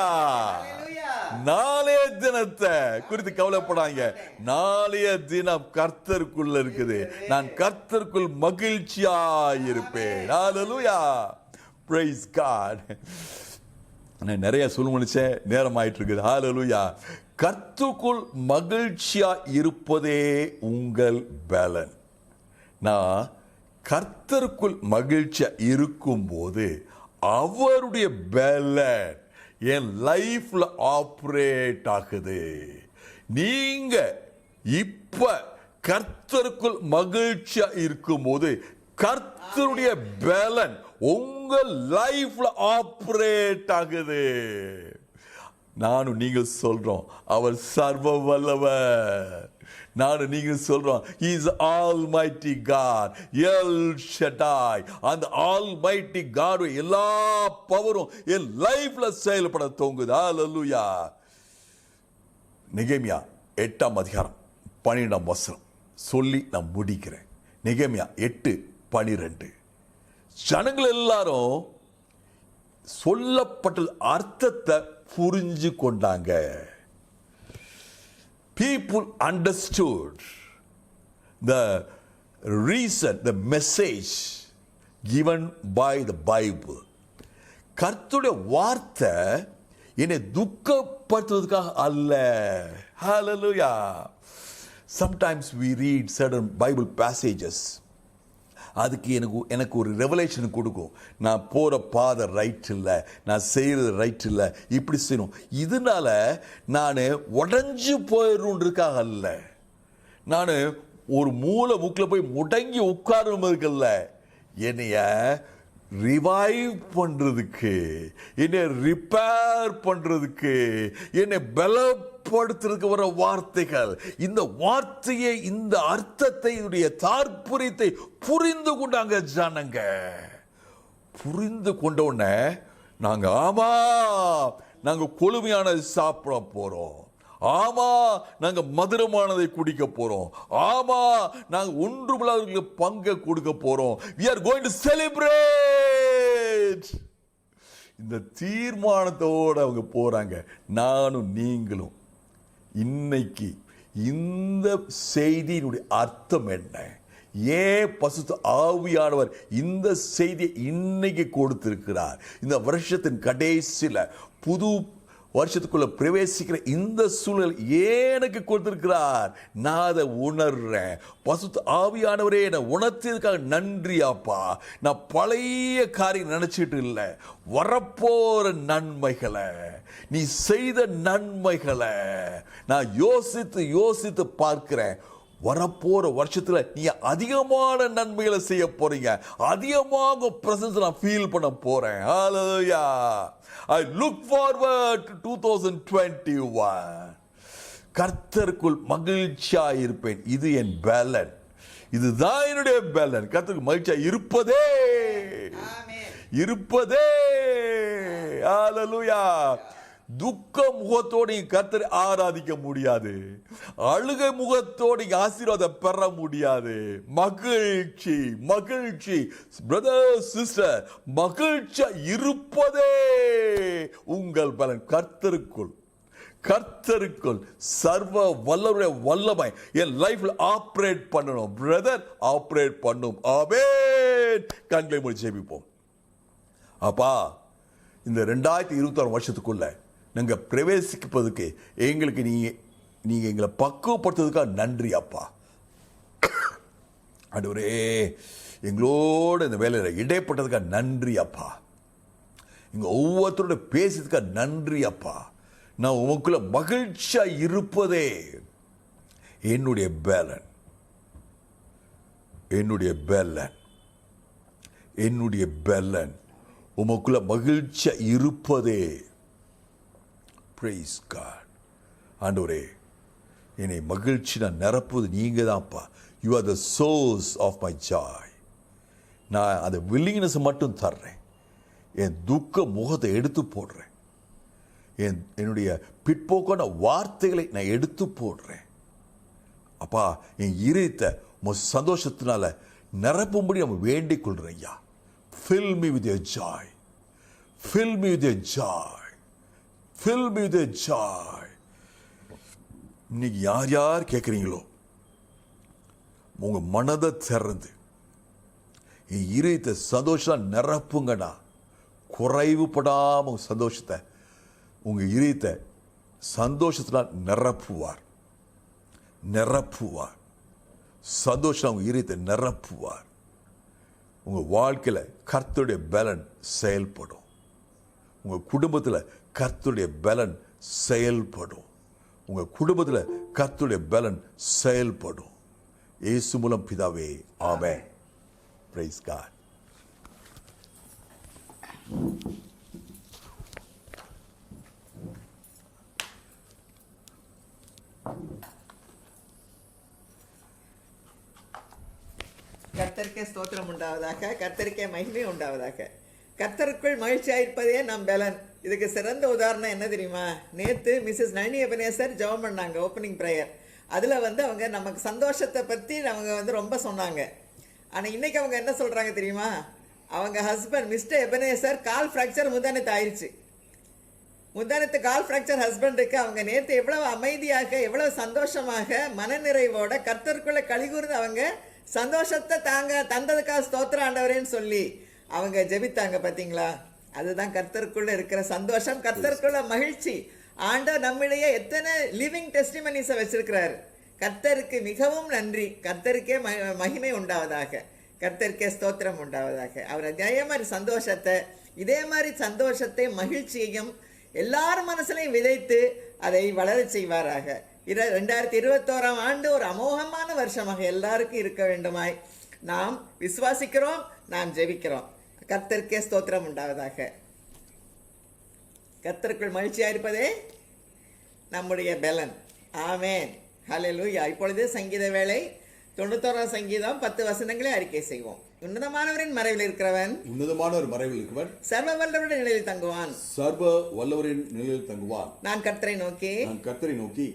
நாளைய தினத்தை குறித்து கவலைப்படாங்க. நாளைய தினம் கர்த்தருக்குள்ள இருக்குது. நான் கர்த்தருக்குள் மகிழ்ச்சியா இருப்பேன். ஹல்லேலூயா, பிரைஸ் காட். நான் நிறைய சொல்ல நினைச்சேன், நேரம் ஆயிட்டு இருக்குது. ஹல்லேலூயா. கர்த்தருக்குள் மகிழ்ச்சியா இருப்பதே உங்கள் பலன். நான் கர்த்தருக்குள் மகிழ்ச்சியா இருக்கும்போது அவருடைய பலன் என் லைஃப்ல ஆப்ரேட் ஆகுது. நீங்க இப்ப கர்த்தருக்குள் மகிழ்ச்சியா இருக்கும்போது கர்த்தருடைய பலன் உங்க லைஃப்ல ஆப்ரேட் ஆகுது. நானும் நீங்கள் சொல்றோம், அவர் சர்வ வல்லவர். நானும் நீங்கள் சொல்றோம், he is almighty God, El Shaddai. அந்த almighty God எல்லா பவரும் என் லைஃப்ல செயல்பட தோங்குது. ஹல்லேலூயா. நெகேமியா 8:12 சொல்லி நான் முடிக்கிறேன். நெகேமியா 8:12 ஜனங்கள் எல்லாரும் சொல்லப்பட்ட அர்த்தத்தை புரிஞ்சு கொண்டாங்க. People understood the reason, the message given by the Bible. கர்த்தருடைய வார்த்தை என்னை துக்கப்படுத்துவதற்காக அல்ல. Hallelujah. Sometimes we read certain Bible passages. அதுக்கு எனக்கு ஒரு ரெவலேஷன் கொடுக்கும். நான் போகிற பாதை ரைட் இல்லை, நான் செய்கிறது ரைட் இல்லை, இப்படி செய்யணும். இதனால நான் உடஞ்சி போயிடுறதுக்காக அல்ல, நான் ஒரு மூளை முக்கில் போய் முடங்கி உட்காருவதற்கல்ல, என்னைய ரிவைவ் பண்றதுக்கு, என்னை ரிப்பேர் பண்றதுக்கு, என்னை பலப்படுத்துறதுக்கு வர வார்த்தைகள். இந்த வார்த்தையை, இந்த அர்த்தத்தை, இதனுடைய தாற்பயத்தை புரிந்து கொண்டாங்க ஜனங்க. புரிந்து கொண்ட உடனே நாங்க ஆமா, நாங்க கொழுமையானதை சாப்பிட போறோம், ஆமா நாங்க மதுரமானதை குடிக்க போறோம், ஆமா நாங்க ஒன்றுமில்லாதவர்களுக்கு பங்கை கொடுக்க போறோம். we are going to celebrate. இந்த தீர்மானத்தோட அவங்க போறாங்க. நானும் நீங்களும் இன்னைக்கு இந்த செய்தியினுடைய அர்த்தம் என்ன, ஏன் பசுத்த ஆவியானவர் இந்த செய்தியை இன்னைக்கு கொடுத்திருக்கிறார்? இந்த வருஷத்தின் கடைசியில் புது வருஷத்துக்குள்ள பிரவேசிக்கிற இந்த சூழல் எனக்கு கொடுத்திருக்கிறார். நான் அதை உணர்றேன். பசுத்த ஆவியானவரே என்னை உணர்த்தியதுக்காக நன்றி அப்பா. நான் பழைய காரியம் நினைச்சிட்டு இல்லை, வரப்போற நன்மைகளை, நீ செய்த நன்மைகளை நான் யோசித்து யோசித்து பார்க்கிறேன். வரப்போற வருஷத்துல நீ அதிகமான நன்மைகளை செய்ய போறீங்க. அதிகமாக பிரசன்ஸ் நான் ஃபீல் பண்ண போறேன். ஹalleluya. I look forward to 2021. கர்த்தருக்குள் மகிழ்ச்சியா இருப்பேன். இது என் பலன். இதுதான் என்னுடைய பலன். கர்த்தருக்கு மகிழ்ச்சியா இருப்பதே இருப்பதே. ஹalleluya. துக்க முகத்தோடு கர்த்தரை ஆராதிக்க முடியாது. அழுகை முகத்தோடு ஆசீர்வாதம் பெற முடியாது. மகிழ்ச்சி மகிழ்ச்சி பிரதர் சிஸ்டர், மகிழ்ச்சியா இருப்பதே உங்கள் பலன். கர்த்தருக்குள் கர்த்தருக்குள் சர்வ வல்லவருடைய வல்லமை என் லைஃப்ல ஆப்ரேட் பண்ணணும். பிரதர் ஆப்ரேட் பண்ணும். ஆமென். கண்களை மூடி ஜெபிப்போம். அப்பா, இந்த 2026 வருஷத்துக்குள்ள நாங்கள் பிரவேசிப்பதுக்கு எங்களுக்கு நீங்க எங்களை பக்குவப்படுத்துறதுக்காக நன்றி அப்பா. ஆண்டவரே, எங்களோட இந்த வேலையில் இடைப்பட்டதுக்காக நன்றி அப்பா. இங்க ஒவ்வொருத்தரோட பேசியதுக்காக நன்றி அப்பா. நான் உமக்குள்ள மகிழ்ச்சியா இருப்பதே என்னுடைய பலன். என்னுடைய பலன் என்னுடைய பலன் உமக்குள்ள மகிழ்ச்சியா இருப்பதே. Praise God. ஆண்டவரே, என்னை மகிழ்ச்சி நான் நிரப்புவது நீங்க தான்ப்பா. You are the source of my joy. நான் அந்த வில்லிங்னஸ் மட்டும் தர்றேன். என் துக்க முகத்தை எடுத்து போடுறேன். என்னுடைய பிற்போக்கான வார்த்தைகளை நான் எடுத்து போடுறேன். அப்பா, என் இதயத்தை சந்தோஷத்தினால நிரப்பும்படி நம்ம வேண்டிக் கொள்றேன் ஐயா. Fill me with your joy. Fill me with your joy. Fill me with your joy. இன்னைக்கு யார் யார் கேட்குறீங்களோ, உங்க மனதை திறந்து என் இதயத்தை சந்தோஷம் நிரப்புங்கடா. குறைவுபடாம சந்தோஷத்தை, உங்க இதயத்தை சந்தோஷத்தினால் நிரப்புவார். நிரப்புவார். சந்தோஷம் உங்க இதயத்தை நிரப்புவார். உங்க வாழ்க்கையில கர்த்தருடைய பலன் செயல்படும். உங்க குடும்பத்தில் கர்த்தருடைய பலன் செயல்படும். உங்க குடும்பத்தில் கர்த்தருடைய பலன் செயல்படும். இயேசு மூலம் பிதாவே, ஆமென். Price God. கர்த்தருக்கே ஸ்தோத்திரம் உண்டாவதாக. கர்த்தருக்கே மகிமை உண்டாவதாக. கர்த்தருக்குள் மகிழ்ச்சியாயிருப்பதே நம் பலன். இதுக்கு சிறந்த உதாரணம் என்ன தெரியுமா? நேற்று மிஸ்ஸஸ் நளினி எபனேசர் ஜெபம் பண்ணாங்க, ஓப்பனிங் ப்ரேயர். அதில் அவங்க நமக்கு சந்தோஷத்தை பற்றி அவங்க ரொம்ப சொன்னாங்க. ஆனால் இன்னைக்கு அவங்க என்ன சொல்கிறாங்க தெரியுமா? அவங்க ஹஸ்பண்ட் மிஸ்டர் எபனேசர் கால் ஃப்ராக்சர் முந்தானத்து ஆயிடுச்சு. முந்தானத்து கால் ஃப்ராக்சர் ஹஸ்பண்டுக்கு அவங்க நேற்று எவ்வளவு அமைதியாக, எவ்வளவு சந்தோஷமாக, மனநிறைவோட கர்த்தருக்குள்ளே கலிகூர்ந்து அவங்க சந்தோஷத்தை தந்ததுக்காக ஸ்தோத்திரம் ஆண்டவரேன்னு சொல்லி அவங்க ஜெபித்தாங்க. பார்த்தீங்களா? அதுதான் கர்த்தருக்குள்ள இருக்கிற சந்தோஷம், கர்த்தருக்குள்ள மகிழ்ச்சி. ஆண்டவர் நம்மிடையே எத்தனை லிவிங் டெஸ்டிமனிஸை வச்சிருக்கிறாரு. கர்த்தருக்கு மிகவும் நன்றி. கர்த்தருக்கே மகிமை உண்டாவதாக. கர்த்தருக்கே ஸ்தோத்திரம் உண்டாவதாக. அவர் அதே மாதிரி சந்தோஷத்தை, இதே மாதிரி சந்தோஷத்தை மகிழ்ச்சியையும் எல்லார் மனசுலையும் விதைத்து அதை வளர செய்வாராக. 2021 ஆண்டு ஒரு அமோகமான வருஷமாக எல்லாருக்கும் இருக்க வேண்டுமாய் நாம் விசுவாசிக்கிறோம், நாம் ஜெபிக்கிறோம். கர்த்தருக்கே ஸ்தோத்திரம் உண்டாவதாக. கர்த்தருக்குள் மகிழ்ச்சியா இருப்பதே நம்முடைய பலன். ஆமென். ஹல்லேலூயா. இப்பொழுது சங்கீத வேளை. 91 சங்கீதம் 10 வசனங்களை அறிக்கை செய்வோம். உன்னதமானவரின் மறைவில் இருக்கிறவன், உன்னதமானவர் மறைவில் இருக்கிறவன் சர்வ வல்லவருடைய நிலையில் தங்குவான். சர்வ வல்லவரின் நிலையில் தங்குவான். நான் கர்த்தரை நோக்கி, நான் கர்த்தரை நோக்கி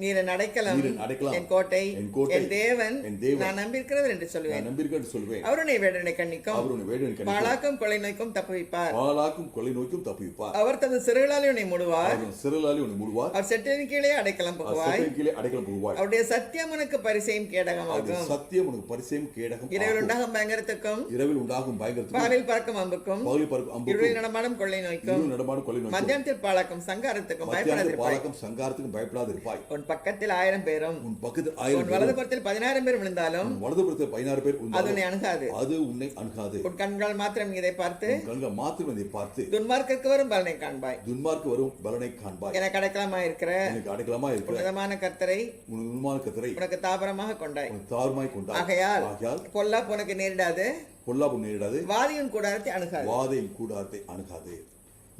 நீர் என் அடைக்கலம், நீர் என் அடைக்கலம், என் கோட்டை, என் கோட்டை, என் தேவன், என் தேவன், நான் நம்பியிருக்கிறவர் என்று நான் சொல்லுவேன். நம்பியிருக்கேன் சொல்வேன். அவருடைய வேடனை கண்ணிக்கும், அவருடைய வேடனை கண்ணிக்கும், பாழாக்கும் கொலை நோய்க்கும் தப்புவிப்பார். பாழாக்கும் கொலை நோய்க்கும் தப்புவிப்பார். அவர் தமது சிறுகளாலே உன்னை மூடுவார். அவர் சிறலாலே உன்னை மூடுவார். அவர் செட்டின் கீழே அடைக்கலம் புகுவாய். சட்டையின் கீழே அடைக்கலம் புகுவாய். அவருடைய சத்தியம் உனக்கு பரிசையும் கேடகமாகும். சத்தியம் உனக்கு பரிசையும் கேடகம். இரவில் உண்டாகும் பயங்கரத்துக்கும், இரவில் உண்டாகும் பயங்கரத்துக்கும், பகலில் பறக்கும் அம்புக்கும், பகலில் பறக்கும் அம்புக்கும், இருளில் நடமாடும் கொள்ளை நோய்க்கும், இருளில் நடமாடும் கொள்ளை நோய்க்கும், மத்தியானத்தில் பாழாக்கும் சங்காரத்துக்கும் மத்தியானத்தில் பயப்படாதிருப்பாய். பாழாக்கும் சங்காரத்துக்கும் பயப்படாதிருப்பாய். உன் பக்கத்தில் 1000 பேரும், உன் பக்கத்தில் உன் 1000 வலது பேரும், புறத்தில் 16 பேர் விழுந்தாலும் உன் வலதுபுறத்தில் 16 பேர் அது உண்டாலும் உன்னை அணுகாது. அது உன்னை அணுகாது. உன் கண்கள் மாத்திரம் இதை பார்த்து உன் கண்கள் மாத்திரம் இதை பார்த்து துன்மார்க்கருக்கு வரும் பலனை காண்பாய். துன்மார்க்கு வரும் பலனை காண்பாய். எனக்கு அடைக்கலமா இருக்கிற எனக்கு அடைக்கலமா இருக்கிற உன்னதமான கர்த்தரை உன் உண்மான கர்த்தரை உனக்கு தாபரமாக கொண்டாய். உன் தாழ்மாய் கொண்டாய். ஆகையால் ஆகையால் பொல்லாப்பு உனக்கு நேரிடாது, பொல்லாப்பு நேரிடாது, வாதியின் கூடாரத்தை அணுகாது. வாதையின் கூடாரத்தை அணுகாது.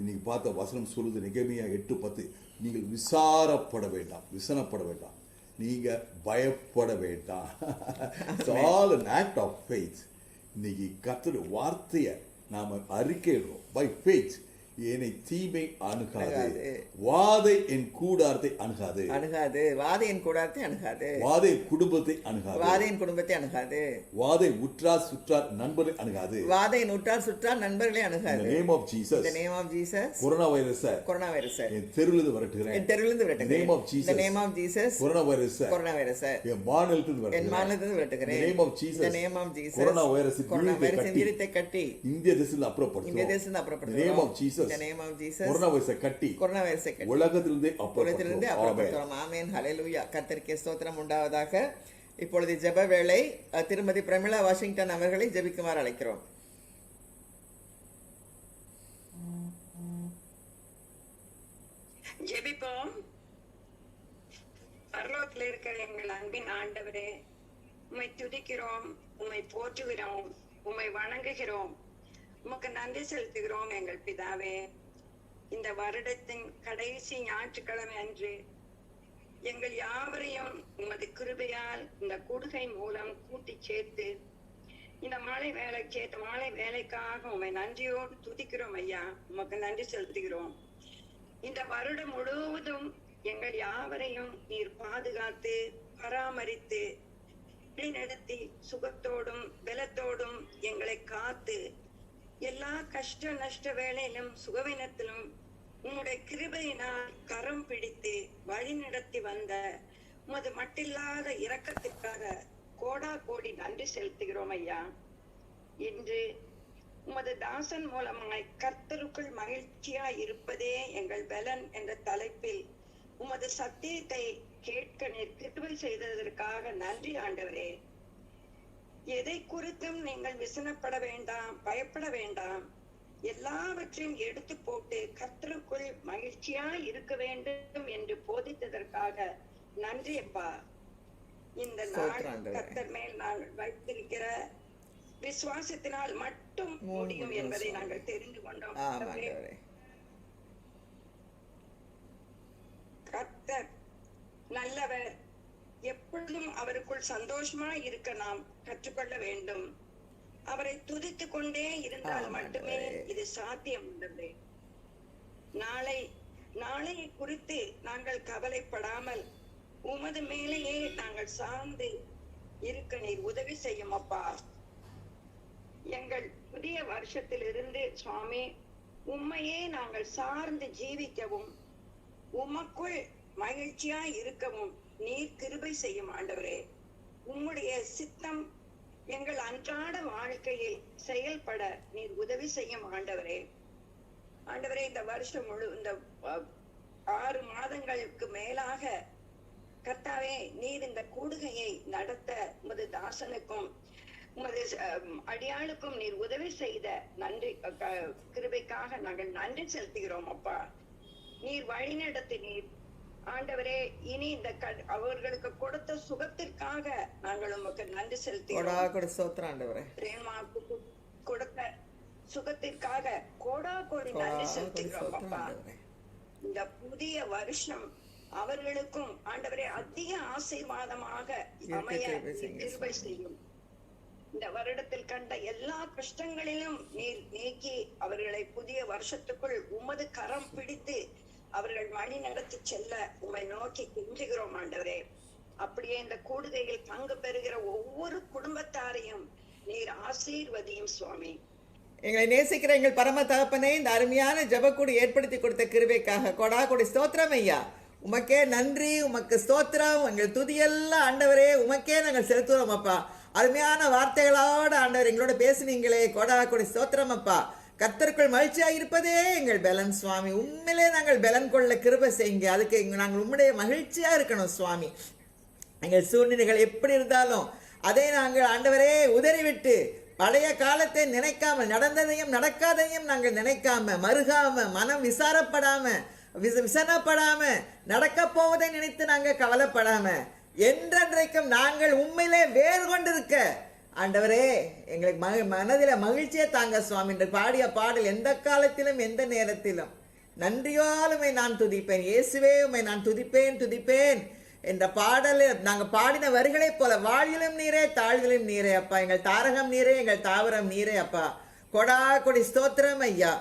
இன்னைக்கு பார்த்த வசனம் சொல்லுது நெகேமியா 8:10. நீங்கள் விசாரப்பட வேண்டாம், விசனப்பட வேண்டாம், நீங்க பயப்பட வேண்டாம். It's all an act of faith. இன்னைக்கு கர்த்தருடைய வார்த்தையை நாம அறிக்கையிடுறோம். By faith என்னை தீமை அணுகாது, வாதை என் கூடாரத்தை அணுகாது, அணுகாது, வாதையின் கூடாரத்தை அணுகாது, வாதை குடும்பத்தை அணுகாது, வாதையின் குடும்பத்தை அணுகாது, வாதை உற்றார் சுற்றார் நண்பரை அணுகாது. வாதையின் உற்றார் சுற்றார் நண்பர்களை In அணுகாது. the name of Jesus, In the name of Jesus, corona வைரஸை கொரோனா வைரஸ் என் தெருவிலிருந்து விரட்டுகிறேன். என் தெருவிலிருந்து விரட்டுகிறேன். In the name of Jesus, In the name of Jesus, corona வைரஸை கொரோனா வைரஸ் என் மாநிலத்திலிருந்து என் விரட்டுகிறேன். மாநிலத்திலிருந்து In விரட்டுகிறேன். the name of Jesus, In the name of Jesus, corona வைரஸின் கொரோனா விழுத்தை வைரஸின் கட்டி விருத்தை கட்டி இந்திய தேசத்தில் இந்திய அப்புறப்படுத்துகிறோம். தேசத்திலிருந்து In the name அப்புறப்படுத்துகிறோம். of Jesus, In the name of Jesus, corona வைரஸை கட்டி கொரோனா வைரஸை கட்டி உலகத்திலிருந்தே உலகத்திலிருந்து அப்புறப்படுத்துகிறோம். அப்புறப்படுத்துகிறோம். ஆமென், ஹல்லேலூயா. கர்த்தருக்கு ஸ்தோத்திரம் உண்டாவதாக. இப்பொழுது ஜெப வேளை. திருமதி பிரமிளா வாஷிங்டன் அவர்களை ஜெபிக்குமாறு அழைக்கிறோம். ஜெபிப்போம். பரலோகத்தில் இருக்கிற எங்கள் அன்பின் ஆண்டவரே, உம்மை துதிக்கிறோம், உம்மை போற்றுகிறோம், உம்மை வணங்குகிறோம், உமக்கு நன்றி செலுத்துகிறோம் எங்கள் பிதாவே. இந்த வருடத்தின் கடைசி ஞாயிற்றுக்கிழமை அன்று எங்கள் யாவரையும் உமது கிருபையால் இந்த கூடுகை மூலம் கூட்டி சேர்த்து இந்த மாலை வேலைக்காக உம்மை நன்றியோடு துதிக்கிறோம் ஐயா. உமக்கு நன்றி செலுத்துகிறோம். இந்த வருடம் முழுவதும் எங்கள் யாவரையும் நீர் பாதுகாத்து பராமரித்து வழிநடத்தி சுகத்தோடும் பலத்தோடும் எங்களை காத்து எல்லா கஷ்ட நஷ்ட வேளையிலும் சுகவீனத்திலும் உம்முடைய கிருபையினால் கரம் பிடித்து வழி நடத்தி வந்த உமது மட்டில்லாத இரக்கத்திற்காக கோடா கோடி நன்றி செலுத்துகிறோம் ஐயா. இன்று உமது தாசன் மூலமாய் கர்த்தருக்குள் மகிழ்ச்சியாய் இருப்பதே எங்கள் பலன் என்ற தலைப்பில் உமது சத்தியத்தை கேட்க நீர் கிருபை செய்ததற்காக நன்றி ஆண்டவரே. எதை குறித்தும் நீங்கள் விசனப்பட வேண்டாம், பயப்பட வேண்டாம், எல்லாவற்றையும் எடுத்து போட்டு கர்த்தருக்குள் மகிழ்ச்சியாய் இருக்க வேண்டும் என்று போதித்ததற்காக நன்றி அப்பா. இந்த நாள் கர்த்தர் மேல் நாங்கள் வைத்திருக்கிற விசுவாசத்தினால் மட்டும் முடியும் என்பதை நாங்கள் தெரிந்து கொண்டோம். கர்த்தர் நல்லவர், எப்பொழுதும் அவருக்குள் சந்தோஷமா இருக்க நாம் கற்றுக்கொள்ள வேண்டும். அவரை துதித்துக் கொண்டே இருந்தால் மட்டுமே இது சாத்தியம் உள்ளது. நாளையை குறித்து நாங்கள் கவலைப்படாமல் உமது மேலேயே நாங்கள் சார்ந்து இருக்க நீர் உதவி செய்யும் அப்பா. எங்கள் புதிய வருஷத்திலிருந்து சுவாமி உம்மையே நாங்கள் சார்ந்து ஜீவிக்கவும் உமக்குள் மகிழ்ச்சியா இருக்கவும் நீர் கிருபை செய்யும் ஆண்டவரே. உம்முடைய சித்தம் எங்கள் அன்றாட வாழ்க்கையில் செயல்பட நீர் உதவி செய்யும் ஆண்டவரே. ஆண்டவரே, இந்த வருஷம் முழு இந்த 6 மாதங்களுக்கு மேலாக கர்த்தாவே நீர் இந்த கூடுகையை நடத்த உமது தாசனுக்கும் உமது அடியாளுக்கும் நீர் உதவி செய்த நன்றி கிருபைக்காக நாங்கள் நன்றி செலுத்துகிறோம் அப்பா. நீர் வழிநடத்தினீர் ஆண்டவரே. இனி இந்த அவர்களுக்கு கொடுத்த சுகத்திற்காக நாங்கள் உமக்கு நன்றி செலுத்துகிறோம். பிரேமாவுக்கு கொடுத்த சுகத்திற்காக கோடா கோடி நன்றி செலுத்துகிறோம் அப்பா. இந்த புதிய வருஷம் அவர்களுக்கும் ஆண்டவரே அதிக ஆசீர்வாதமாக அமைய கிருபை செய்யும். இந்த வருடத்தில் கண்ட எல்லா கஷ்டங்களிலும் நீர் நீக்கி அவர்களை புதிய வருஷத்துக்குள் உமது கரம் பிடித்து அவர்கள் வழி நடத்தி செல்ல உம்மை நோக்கி கெஞ்சுகிறோம் ஆண்டவரே. அப்படியே இந்த கூடுகையில் பங்கு பெறுகிற ஒவ்வொரு குடும்பத்தாரையும் நீர் ஆசீர்வதியும் சுவாமி. எங்களை நேசிக்கிற எங்கள் பரம தகப்பனே, இந்த அருமையான ஜெபக்கூடு ஏற்படுத்தி கொடுத்த கிருபைக்காக கொடா கொடி ஸ்தோத்திரம் ஐயா. உமக்கே நன்றி, உமக்கு ஸ்தோத்திரம். எங்கள் துதியெல்லாம் ஆண்டவரே உமக்கே நாங்கள் செலுத்துவோம் அப்பா. அருமையான வார்த்தைகளோடு ஆண்டவர் எங்களோட பேசுனீங்களே, கொடா கொடி ஸ்தோத்திரம் அப்பா. கர்த்தருக்குள் மகிழ்ச்சியாக இருப்பதே எங்கள் பலன் சுவாமி. உண்மையிலே நாங்கள் பலன் கொள்ள கிருபை செய்யுங்க. அதுக்கு நாங்கள் உம்முடைய மகிழ்ச்சியாக இருக்கணும் சுவாமி. எங்கள் சூழ்நிலைகள் எப்படி இருந்தாலும் அதை நாங்கள் ஆண்டவரே உதறிவிட்டு பழைய காலத்தை நினைக்காமல், நடந்ததையும் நடக்காதையும் நாங்கள் நினைக்காம, மறுகாம, மனம் விசாரப்படாம, விசனப்படாம, நடக்க போவதை நினைத்து நாங்கள் கவலைப்படாம, என்றென்றைக்கும் நாங்கள் உண்மையிலே வேறு கொண்டிருக்க ஆண்டவரே எங்களுக்கு மனதில் மகிழ்ச்சியை தாங்க சுவாமி. என்று பாடிய பாடல் எந்த காலத்திலும் எந்த நேரத்திலும் நன்றியாலுமை நான் துதிப்பேன். இயேசுவே உம்மை நான் துதிப்பேன் துதிப்பேன் என்ற பாடலில் நாங்கள் பாடின வரிகளைப் போல வாழ்விலும் நீரே தாழ்விலும் நீரே அப்பா. எங்கள் தாரகம் நீரே, எங்கள் தாவரம் நீரே அப்பா. கொடா கொடி ஸ்தோத்திரம் ஐயா.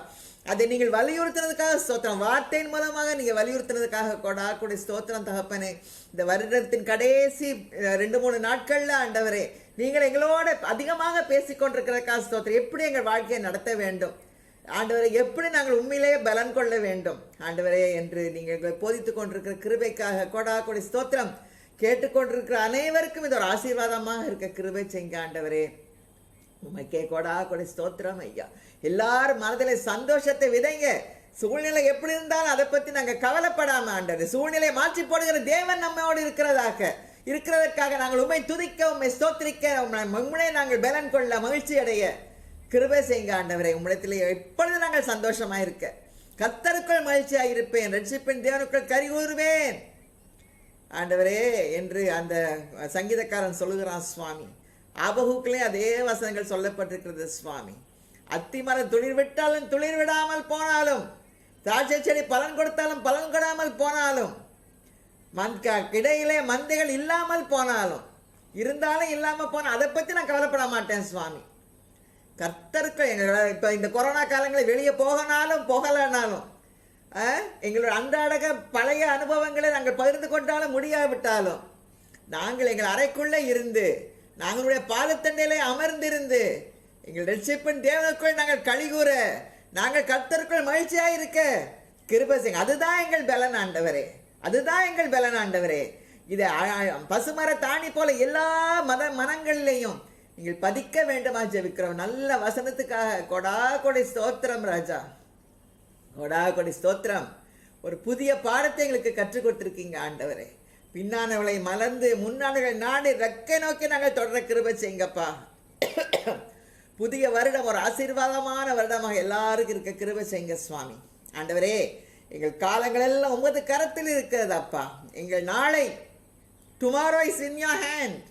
அதை நீங்கள் வலியுறுத்தினதுக்காக ஸ்தோத்திரம். வார்த்தையின் மூலமாக நீங்கள் வலியுறுத்தினதுக்காக கொடா கொடி ஸ்தோத்திரம் தகப்பனே. இந்த வருடத்தின் கடைசி 2-3 நாட்கள்ல ஆண்டவரே நீங்கள் எங்களோட அதிகமாக பேசிக்கொண்டிருக்கிறதுக்காக ஸ்தோத்திரம். எப்படி எங்கள் வாழ்க்கையை நடத்த வேண்டும் ஆண்டவரை, எப்படி நாங்கள் உண்மையிலேயே பலன் கொள்ள வேண்டும் ஆண்டவரே என்று நீங்கள் போதித்துக் கொண்டிருக்கிற கிருபைக்காக கொடா கொடி ஸ்தோத்திரம். கேட்டுக்கொண்டிருக்கிற அனைவருக்கும் இது ஒரு ஆசீர்வாதமாக இருக்க கிருபை செய்யுங்க ஆண்டவரே. உமைக்கே கொடா கொடி ஸ்தோத்திரம் ஐயா. எல்லாரும் மனதில் சந்தோஷத்தை விதைங்க. சூழ்நிலை எப்படி இருந்தாலும் அதை பற்றி நாங்கள் கவலைப்படாம ஆண்டவர், சூழ்நிலையை மாற்றி போடுகிற தேவன் நம்மோடு இருக்கிறதற்காக நாங்கள் உண்மை துதிக்க, உண்மை ஸ்தோத்திரிக்க, உண்மையை நாங்கள் பலன் கொள்ள, மகிழ்ச்சி அடைய கிருபை செய்யுங்க ஆண்டவரே. உம்மிடத்திலே எப்பொழுது நாங்கள் சந்தோஷமாக இருக்க, கர்த்தருக்குள் மகிழ்ச்சியாக இருப்பேன், ரட்சிப்பின் தேவனுக்குள் கரிகூறுவேன் ஆண்டவரே என்று அந்த சங்கீதக்காரன் சொல்லுகிறான் சுவாமி. ஆபகுக்கிலே அதே வசனங்கள் சொல்லப்பட்டிருக்கிறது சுவாமி. அத்திமரம் துளிர் விட்டாலும் துளிர் விடாமல் போனாலும், திராட்சை செடி பலன் கொடுத்தாலும் பலன் கொடாமல் போனாலும், இடையிலே மந்தைகள் இல்லாமல் போனாலும், இருந்தாலும் இல்லாமல் போனால் அதை பற்றி நான் கவலைப்பட மாட்டேன் சுவாமி. கர்த்தருக்கு இப்போ இந்த கொரோனா காலங்களில் வெளியே போகலனாலும் எங்களோட அன்றாட பழைய அனுபவங்களை நாங்கள் பகிர்ந்து கொண்டாலும் முடியாவிட்டாலும், நாங்கள் எங்கள் அறைக்குள்ளே இருந்து நாங்களுடைய பாதத்தண்டையிலே அமர்ந்திருந்து எங்கள் ரட்சிப்பின் தேவனுக்குள் நாங்கள் கழிகூற, நாங்கள் கர்த்தருக்குள் மகிழ்ச்சியாக இருக்க கிருபை செய்யுங்க. அதுதான் எங்கள் பலன் ஆண்டவரே, அதுதான் எங்கள் பலன் ஆண்டவரே. இதை பசுமர தாணி போல எல்லா மனங்களிலையும் நீங்கள் பதிக்க வேண்டுமா ஜெபிக்கிறோம். நல்ல வசனத்துக்காக கொடா கொடி ஸ்தோத்திரம் ராஜா, கொடா கொடி ஸ்தோத்திரம். ஒரு புதிய பாடத்தை எங்களுக்கு கற்றுக் கொடுத்துருக்கீங்க ஆண்டவரே. பின்னானவளை மலர்ந்து முன்னானவளை நாடி ரெக்கை நோக்கி நாங்கள் தொடர கிருபை செய்யுங்கப்பா. புதிய வருடம் ஒரு ஆசீர்வாதமான வருடமாக எல்லாருக்கும் இருக்க கிருபை செய்யுங்க சுவாமி. ஆண்டவரே எங்கள் காலங்கள் எல்லாம் உமது கரத்தில் இருக்கிறது அப்பா. எங்கள் நாளை, tomorrow is in your hand.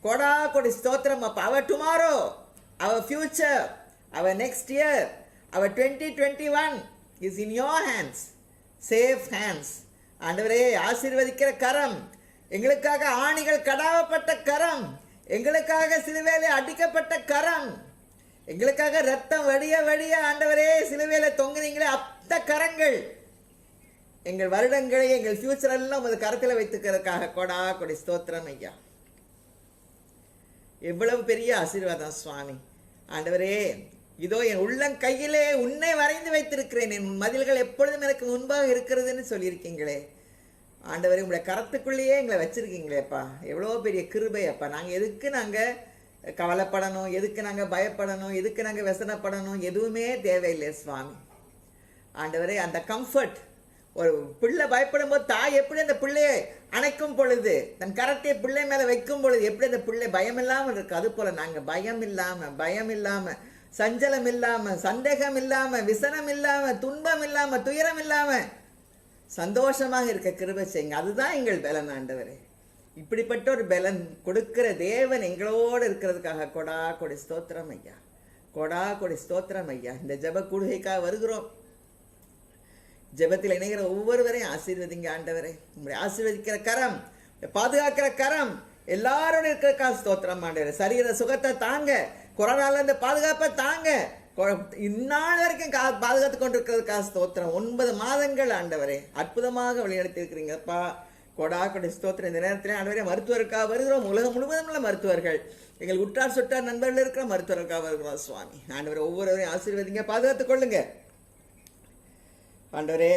கொடா கொடி ஸ்தோத்திரம் அப்பா. அவர் டுமாரோ, அவர் ஃபியூச்சர், அவர் நெக்ஸ்ட் இயர், அவர் 2021 is in your hands, safe hands. ஆண்டவரே ஆசீர்வதிக்கிற கரம், எங்களுக்காக ஆணிகள் கடாவப்பட்ட கரம், எங்களுக்காக சிலுவையிலே அடிக்கப்பட்ட கரம், எங்களுக்காக ரத்தம் வடிய வடிய ஆண்டவரே சிலுவையில தொங்குனீங்களே அந்த கரங்கள், எங்கள் வருடங்களை, எங்கள் ஃபியூச்சர் எல்லாம் உமது கரத்தில் வைத்துக்கிறதுக்காக கொடா கொடி ஸ்தோத்திரம் ஐயா. எவ்வளவு பெரிய ஆசீர்வாதம் சுவாமி. ஆண்டவரே இதோ என் உள்ளங்கையிலே உன்னை வரைந்து வைத்திருக்கிறேன், என் மதில்கள் எப்பொழுதும் எனக்கு முன்பாக இருக்கிறதுன்னு சொல்லியிருக்கீங்களே ஆண்டவரே. உங்களுடைய கரத்துக்குள்ளேயே எங்களை வச்சிருக்கீங்களேப்பா. எவ்வளோ பெரிய கிருபை அப்பா. நாங்கள் எதுக்கு நாங்கள் கவலைப்படணும், எதுக்கு நாங்கள் பயப்படணும், எதுக்கு நாங்கள் व्यसனப்படணும், எதுவுமே தேவையில்லை சுவாமி. ஆண்டவரே அந்த கம்ஃபர்ட், ஒரு பிள்ளை பயப்படும் போது தாய் எப்படி அந்த பிள்ளையை அணைக்கும் பொழுது, தன் கரத்தை பிள்ளை மேலே வைக்கும் பொழுது எப்படி அந்த பிள்ளை பயம் இல்லாமல் இருக்கு, அது போல நாங்கள் பயம் இல்லாமல் சஞ்சலம் இல்லாமல், சந்தேகம் இல்லாமல், விசனம் இல்லாமல், துன்பம் இல்லாமல், துயரம் இல்லாமல் சந்தோஷமாக இருக்க கிருபை செய்யுங்க. அதுதான் எங்கள் பலன் ஆண்டவரே. இப்படிப்பட்ட ஒரு பலன் கொடுக்கிற தேவன் எங்களோடு இருக்கிறதுக்காக கொடா கொடி ஸ்தோத்திரம் ஐயா, கொடா கொடி ஸ்தோத்திரம் ஐயா. இந்த ஜெப கூடுகைக்காக வருகிறோம். ஜெபத்தில் இணைகிற ஒவ்வொருவரையும் ஆசீர்வதிங்க ஆண்டவரே. உங்களுடைய ஆசீர்வதிக்கிற கரம், பாதுகாக்கிற கரம் எல்லாரோட இருக்கிறதுக்காக ஸ்தோத்திரம் ஆண்டவரே. சரீர சுகத்தை தாங்க, கொரோனால இருந்து பாதுகாப்பை தாங்க, இந்நாள் வரைக்கும் பாதுகாத்து கொண்டிருக்கிறதுக்காக ஸ்தோத்திரம். 9 மாதங்கள் ஆண்டவரே அற்புதமாக வழிநடத்தி இருக்கிறீங்கப்பா. கொடா கொடை ஸ்தோத்திரம். இந்த நேரத்தில் ஆண்டவரே மருத்துவருக்காக வருகிறோம். உலகம் முழுவதும் உள்ள மருத்துவர்கள், எங்கள் உற்றார் சுற்றார் நண்பர்கள் இருக்கிற மருத்துவருக்காக வருகிறோம் சுவாமி. ஆண்டவரை ஒவ்வொருவரையும் ஆசீர்வதிங்க, பாதுகாத்துக் கொள்ளுங்க ஆண்டவரே.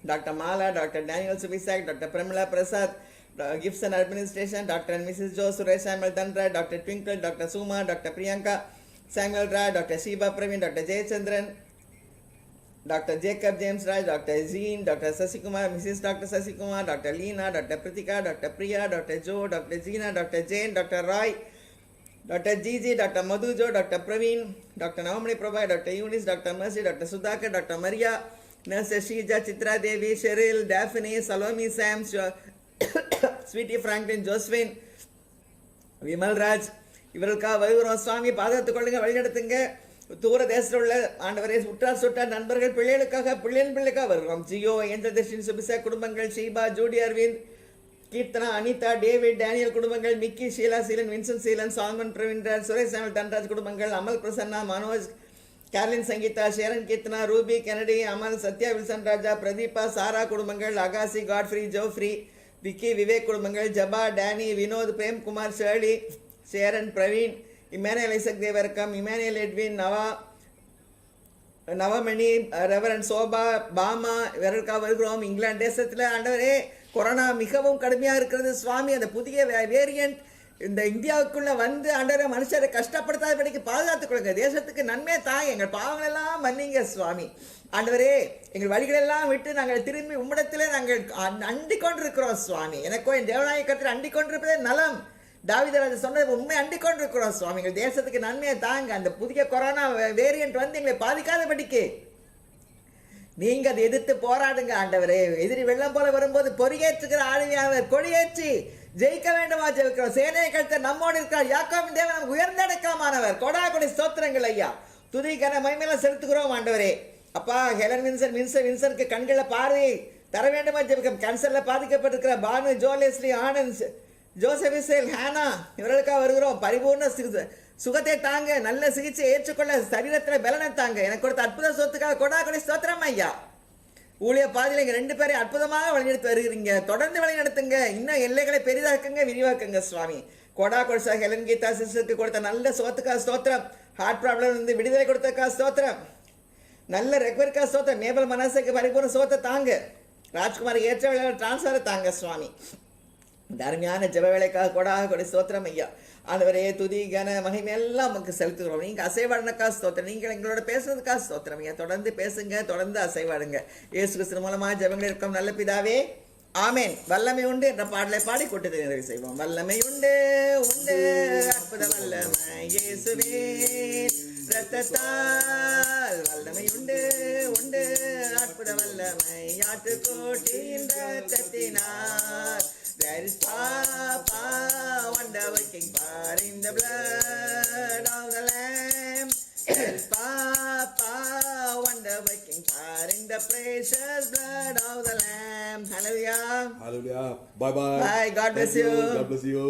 Doctor Mala, doctor Daniel Subisak, doctor Pramila Prasad, Gibson administration, doctor and Mrs Joe, Suresh Samuel Dhanraj, doctor Twinkle, doctor Suma, doctor Priyanka Samuel Roy, doctor Sheeba Praveen, doctor Jayachandran, doctor Jacob James Raj, doctor Jean, doctor Sasikumar, Mrs doctor Sasikumar, doctor Leena, doctor Prithika, doctor Priya, doctor Joe, doctor Jeena, doctor Jain, doctor Roy, doctor Jiji, doctor Madhujo, doctor Praveen, doctor Navamani Prabha, doctor Younis, doctor Mercy, doctor Sudhakar, doctor Maria, nurses Sheeja, Chitra Devi, Sheryl, Daphne, Salome, Sam, Sweety Franklin, Joswin, Vimalraj, இவர்களுக்காக வருகிறோம் சுவாமி. பாதுகாத்துக் கொள்ளுங்க, வழிநடத்துங்க. தூர தேசத்தில் உள்ள ஆண்டவரே உற்றார் சுற்றார் நண்பர்கள், பிள்ளைகளுக்காக பிள்ளைகளுக்காக வருகிறோம். ஜியோ, ஏஞ்சல் தர்ஷின், சுபிசா குடும்பங்கள், Sheeba, Judy Aravind, Keerthana, Anitha, David, Daniel குடும்பங்கள், Mickey, Sheela Seelan, Vincent Seelan, Solomon Praveenraj, Suresh Samuel Dhanraj குடும்பங்கள், Amal Prasanna, Manoj, Carolin Sangeetha, Sharon Keerthana, Ruby, Kennedy, Amal, Sathya, Wilson Raja, Pradeepa, Sara குடும்பங்கள், Agassi, Godfrey, Geoffrey, Vicky, Vivek குடும்பங்கள், Jaba, Danny, Vinoth, Premkumar, Shirley, Sharon, Praveen, Emmanuel Isaac Devarakkam, Emmanuel Edwin, Navamani, reverend Sobha, Bama, இவர்களுக்காக வருகிறோம். இங்கிலாந்து தேசத்தில் ஆண்டவரே கொரோனா மிகவும் கடுமையாக இருக்கிறது சுவாமி. அந்த புதிய வேரியன்ட் இந்த இந்தியாவுக்குள்ள வந்து ஆண்டவரே மனுஷரை கஷ்டப்படுத்தாதபடிக்கு பாதுகாத்துக் கொள்ளுங்க. தேசத்துக்கு நன்மை தாங்க, எங்கள் பாவங்கள் எல்லாம் மன்னிங்க சுவாமி. ஆண்டவரே எங்கள் வழிகளெல்லாம் விட்டு நாங்கள் திரும்பி உம்மிடத்திலே நாங்கள் அண்டிக் கொண்டிருக்கிறோம் சுவாமி. எனக்கோ என் தேவநாயக கர்த்தர் அண்டிக் கொண்டிருப்பதே நலம். தாவீதுராஜா சொன்னது உண்மை, அண்டிக் கொண்டிருக்கிறோம் சுவாமி. எங்கள் தேசத்துக்கு நன்மையை தாங்க. அந்த புதிய கொரோனா வேரியன்ட் வந்து எங்களை பாதிக்காதபடிக்கு நீங்க அதை எதிர்த்து போராடுங்க ஆண்டவரே. எதிரி வெள்ளம் போல வரும்போது பொறியேற்றுகிற ஆளுமையானவர் கொடியேற்றி ஜெயிக்க வேண்டுமா ஜெயிக்கிறோம். சேனையை கர்த்தர் நம்மோடு இருக்கிறார். யாக்கோபின் தேவன் நமக்கு உயர்ந்த அடக்கமானவர். கொடா கொடி ஸ்தோத்திரங்கள் ஐயா. துதிக்கான மகிமையில செலுத்துகிறோம் ஆண்டவரே. அப்பா ஹெலன் வின்சனுக்கு கண்களை பார்வை தர வேண்டுமா ஜெபிக்கும். கேன்சர்ல பாதிக்கப்பட்டிருக்கிற பானு, ஜோலேஸ்ரீ, ஆனந்த், ஜோசப் இசேல், ஹானா, இவர்களுக்காக வருகிறோம். பரிபூர்ண சுகத்தை தாங்க, நல்ல சிகிச்சை ஏற்றுக்கொள்ள சரீரத்தில் பலனை தாங்க. எனக்கு கொடுத்த அற்புத சொத்துக்காக கொடா கொடி ஸ்தோத்திரம் ஐயா. ஊழிய பாதையில் இங்கே 2 பேரை அற்புதமாக வழிநடத்தி வருகிறீங்க. தொடர்ந்து வழிநடத்துங்க. இன்னும் எல்லைகளை பெரிதாக்குங்க, விரிவாக்குங்க சுவாமி. கொடா கொடிசா ஹெலன் கீதா சிஸ்டருக்கு கொடுத்த நல்ல சுகத்துக்காக ஸ்தோத்திரம். ஹார்ட் ப்ராப்ளம் இருந்து விடுதலை கொடுத்ததுக்காக ஸ்தோத்திரம். நல்ல ரெக்வருக்காக ஸ்தோத்திரம். மேபல் மனசுக்கு பரிபூர்ண சுகத்தை தாங்க. ராஜ்குமார் ஏற்ற வேலை டிரான்ஸ்ஃபரை தாங்க சுவாமி. இந்த அருமையான ஜெப வேலைக்காக கொடா கொடி ஸ்தோத்திரம் ஐயா. ஆண்டவரே துதி கன மகிமை எல்லாம் நமக்கு செலுத்துகிறோம். நீங்கள் அசைவாடுனக்கா ஸ்தோத்திரம். நீங்கள் எங்களோட பேசுறதுக்காக ஸ்தோத்திரம் ஐயா. தொடர்ந்து பேசுங்க, தொடர்ந்து அசைவாடுங்க. இயேசு கிறிஸ்து மூலமாக ஜெபங்கள் இருக்கும் நல்ல பிதாவே, ஆமேன். வல்லமை உண்டு என்ற பாடலை பாடி கொண்டு நிறைவு செய்வோம். வல்லமை உண்டு உண்டு அற்புத வல்லமை இயேசுவே ரத்தத்தால். வல்லமை உண்டு உண்டு அற்புத வல்லமை ஆட்டுக்கோட்டின் ரத்தத்தினால். There is power, wonder-working power in the blood of the Lamb. There is power, wonder-working power in the precious blood of the Lamb. Hallelujah. Hallelujah. Bye bye. Bye. God bless Thank you. God bless you.